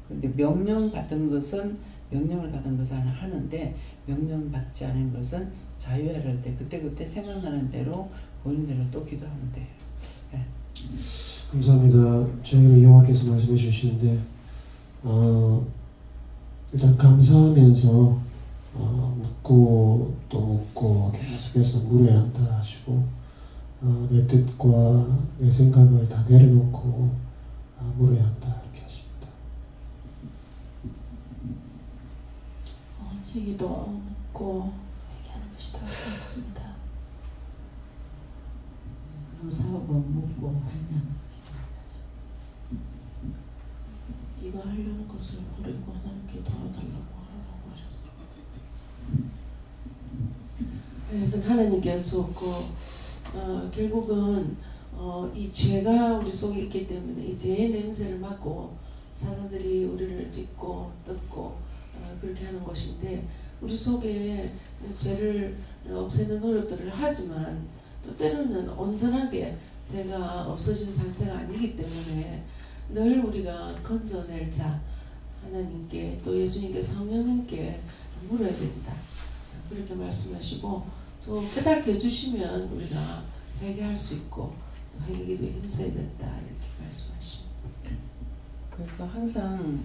Speaker 1: 근데 명령을 받은 것은 하는데 명령받지 않은 것은 자유해라 할 때 그때 생각나는 대로 본인대로 또 기도하면 돼요. 네.
Speaker 8: 감사합니다. 저희를 이용하께서 말씀해 주시는데 일단 감사하면서 묻고 또 묻고 계속해서 물어야 한다 하시고 내 뜻과 내 생각을 다 내려놓고 물어야 한다 이렇게 하십니다.
Speaker 2: 지기도 묻고 얘기하는 것이 더 좋습니다.
Speaker 9: 감사하고 묻고
Speaker 2: 네가 하려는 것을 버리고 하나님께 도와달라고 하라고 하셨어요. 그래서 하나님께서 결국은 이 죄가 우리 속에 있기 때문에 이 죄의 냄새를 맡고 사자들이 우리를 찢고 뜯고 그렇게 하는 것인데 우리 속에 죄를 없애는 노력들을 하지만 또 때로는 온전하게 죄가 없어진 상태가 아니기 때문에 늘 우리가 건져낼 자 하나님께 또 예수님께 성령님께 물어야 된다. 그렇게 말씀하시고 또 깨닫게 해주시면 우리가 회개할 수 있고 또 회개기도 힘써야 된다 이렇게 말씀하십니다.
Speaker 1: 그래서 항상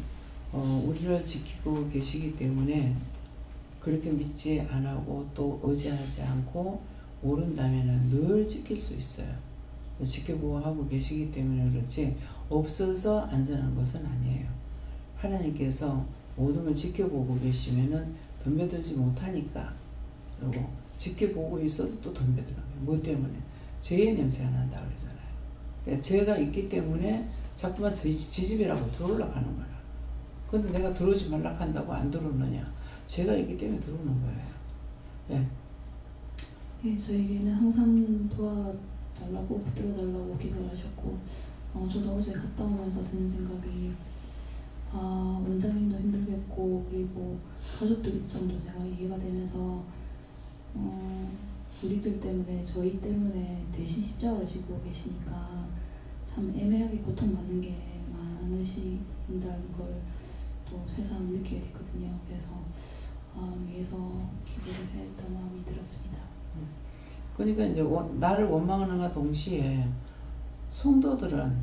Speaker 1: 우리를 지키고 계시기 때문에 그렇게 믿지 안 하고 또 의지하지 않고 오른다면 늘 지킬 수 있어요. 지켜보호하고 계시기 때문에 그렇지 없어서 안전한 것은 아니에요. 하나님께서 모든 걸 지켜보고 계시면은 덤벼들지 못하니까 그리고 지켜보고 있어도 또 덤벼들어요. 뭐 때문에? 죄의 냄새가 난다 그러잖아요. 그러니까 죄가 있기 때문에 자꾸만 지집이라고 들어오려고 하는 거야. 근데 내가 들어오지 말라 한다고 안 들어오느냐? 죄가 있기 때문에 들어오는 거예요. 네.
Speaker 3: 예, 저에게는 항상 도와달라고 붙들어달라고 기도를 하셨고 저도 어제 갔다 오면서 드는 생각이 원장님도 힘들겠고 그리고 가족들 입장도 제가 이해가 되면서 우리들 때문에 저희 때문에 대신 십자가를 지고 계시니까 참 애매하게 고통받는 게 많으신다는 걸 또 새삼 느끼게 됐거든요. 그래서 위해서 기도를 했던 마음이 들었습니다.
Speaker 1: 그러니까 이제 나를 원망하는가 동시에 성도들은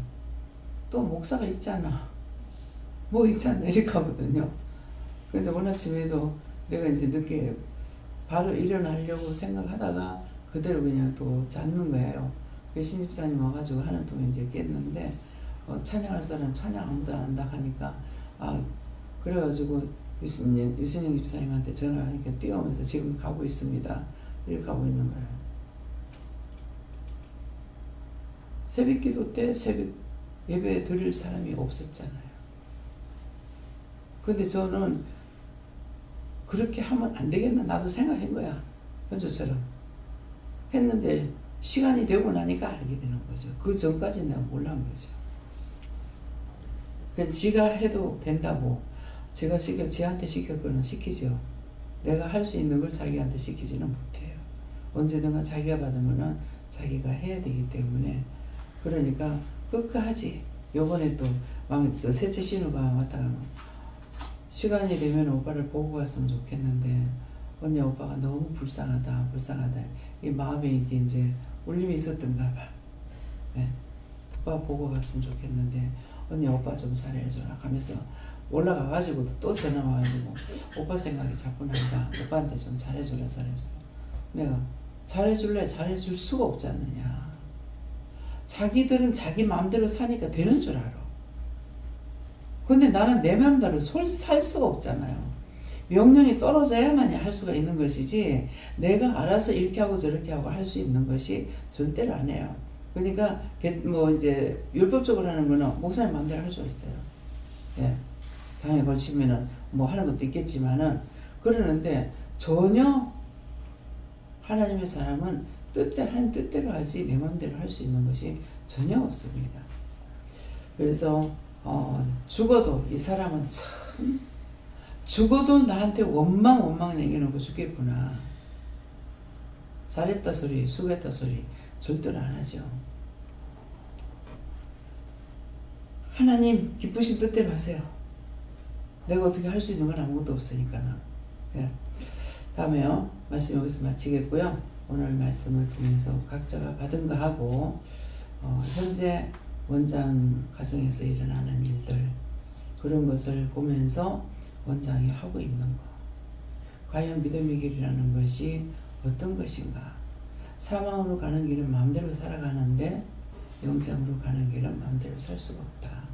Speaker 1: 또 목사가 있잖아. 뭐 있잖아. 이렇게 하거든요. 근데 오늘 아침에도 내가 이제 늦게 바로 일어나려고 생각하다가 그대로 그냥 또 잤는 거예요. 그 신집사님 와가지고 하는 동안 이제 깼는데 찬양할 사람 찬양 아무도 안 한다 하니까 그래가지고 유선영 집사님한테 전화를 하니까 뛰어오면서 지금 가고 있습니다. 이렇게 가고 있는 거예요. 새벽 기도 때 새벽 예배 드릴 사람이 없었잖아요. 근데 저는 그렇게 하면 안 되겠나 나도 생각한 거야. 현조처럼 했는데 시간이 되고 나니까 알게 되는 거죠. 그 전까지는 내가 몰랐는 거죠. 그래서 지가 해도 된다고 제가 지한테 시켰거나 시키죠. 내가 할 수 있는 걸 자기한테 시키지는 못해요. 언제든가 자기가 받은 거는 자기가 해야 되기 때문에 그러니까 끝까지 요번에 또 셋째 신우가 왔다가 시간이 되면 오빠를 보고 갔으면 좋겠는데 언니 오빠가 너무 불쌍하다 이 마음에 이게 이제 울림이 있었던가 봐. 네. 오빠 보고 갔으면 좋겠는데 언니 오빠 좀 잘해줘라 하면서 올라가가지고 또 전화 와가지고 오빠 생각이 자꾸 난다. 오빠한테 좀 잘해줘라. 내가 잘해줄래? 잘해줄 수가 없지 않느냐. 자기들은 자기 마음대로 사니까 되는 줄 알아. 근데 나는 내 마음대로 살 수가 없잖아요. 명령이 떨어져야만이 할 수가 있는 것이지 내가 알아서 이렇게 하고 저렇게 하고 할 수 있는 것이 절대로 안 해요. 그러니까 뭐 이제 율법적으로 하는 거는 목사님 마음대로 할 수 있어요. 예. 당에 걸치면은 뭐 하는 것도 있겠지만은 그러는데 전혀 하나님의 사람은 하나님 뜻대로 하지 내 마음대로 할 수 있는 것이 전혀 없습니다. 그래서 죽어도 이 사람은 참 죽어도 나한테 원망 남겨놓고 죽겠구나. 잘했다 소리 수고했다 소리 절대로 안 하죠. 하나님 기쁘신 뜻대로 하세요. 내가 어떻게 할 수 있는 건 아무것도 없으니까. 예. 다음에요. 말씀 여기서 마치겠고요. 오늘 말씀을 통해서 각자가 받은 거 하고 현재 원장 가정에서 일어나는 일들 그런 것을 보면서 원장이 하고 있는 거 과연 믿음의 길이라는 것이 어떤 것인가. 사망으로 가는 길은 마음대로 살아가는데 영생으로 가는 길은 마음대로 살 수가 없다.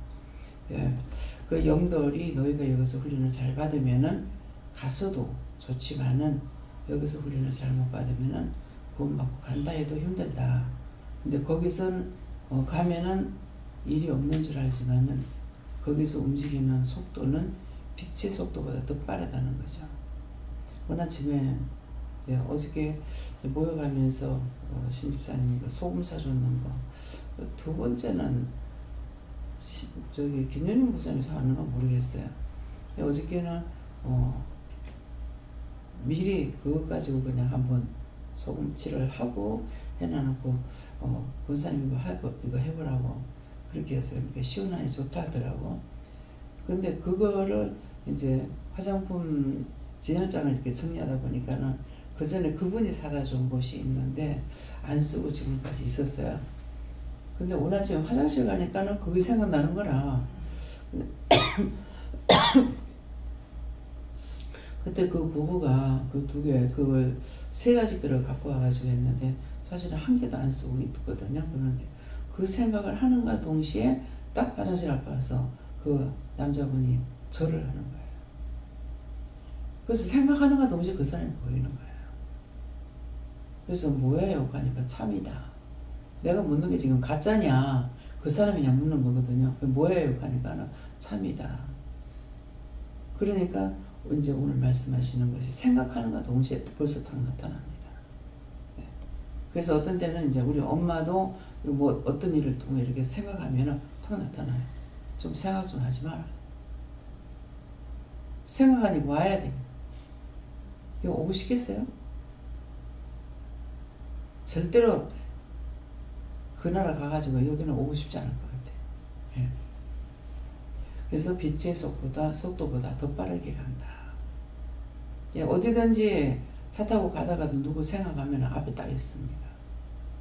Speaker 1: 예. 그 영들이 너희가 여기서 훈련을 잘 받으면은 가서도 좋지만은 여기서 훈련을 잘못 받으면은 구원받고 간다 해도 힘들다. 근데 거기선 가면은 일이 없는 줄 알지만은 거기서 움직이는 속도는 빛의 속도보다 더 빠르다는 거죠. 오늘 아침에 어저께 모여가면서 신집사님 소금 사줬는 거 두 번째는 저기 김연희 목사님 사왔는 건 모르겠어요. 어저께는 미리 그것 가지고 그냥 한번 소금칠을 하고 해놔놓고 권사님 이거 해보라고 그렇게 해서 이렇게 시원하니 좋다 하더라고. 근데 그거를 이제 화장품 진열장을 이렇게 정리하다 보니까는 그 전에 그분이 사다 준 곳이 있는데 안 쓰고 지금까지 있었어요. 근데 오늘 아침에 화장실 가니까는 그게 생각나는 거라. 그때 그 부부가 그 두 개, 그걸 세 가지 거를 갖고 와가지고 했는데 사실은 한 개도 안 쓰고 있거든요. 그런데 그 생각을 하는가 동시에 딱 화장실 앞에 와서 그 남자분이 절을 하는 거예요. 그래서 생각하는가 동시에 그 사람이 보이는 거예요. 그래서 뭐예요? 하니까 참이다. 내가 묻는 게 지금 가짜냐 그 사람이 그냥 묻는 거거든요. 뭐예요? 하니까는 참이다. 그러니까 이제 오늘 말씀하시는 것이 생각하는가 동시에 벌써 딱 나타납니다. 네. 그래서 어떤 때는 이제 우리 엄마도 뭐 어떤 일을 통해 이렇게 생각하면은 탁 나타나요. 좀 생각 좀 하지 마라. 생각하니 와야 돼. 이거 오고 싶겠어요? 절대로 그 나라 가가지고 여기는 오고 싶지 않을 것 같아요. 예. 그래서 빛의 속도보다 더 빠르게 간다. 예, 어디든지 차 타고 가다가도 누구 생각하면 앞에 딱 있습니다.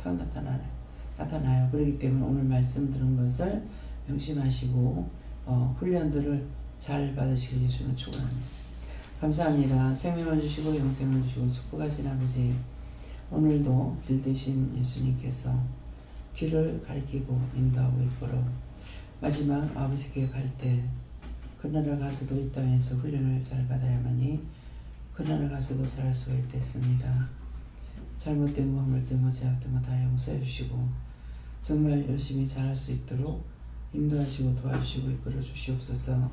Speaker 1: 탁 나타나요. 그렇기 때문에 오늘 말씀 들은 것을 명심하시고 훈련들을 잘 받으시길 예수는 축원합니다. 감사합니다. 생명을 주시고 영생을 주시고 축복하신 아버지, 오늘도 길 대신 예수님께서 길을 가리키고 인도하고 이끌어 마지막 아버지께 갈 때 그 나라 가서도 이 땅에서 훈련을 잘 받아야만이 그 나라 가서도 잘할 수가 있겠습니다. 잘못된 거, 허물된 거, 제약된 거 다 용서해 주시고 정말 열심히 잘할 수 있도록 인도하시고 도와주시고 이끌어 주시옵소서.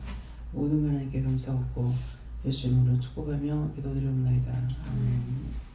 Speaker 1: 모든 하나님께 감사하고 예수님으로 축복하며 기도드리옵나이다. 아멘.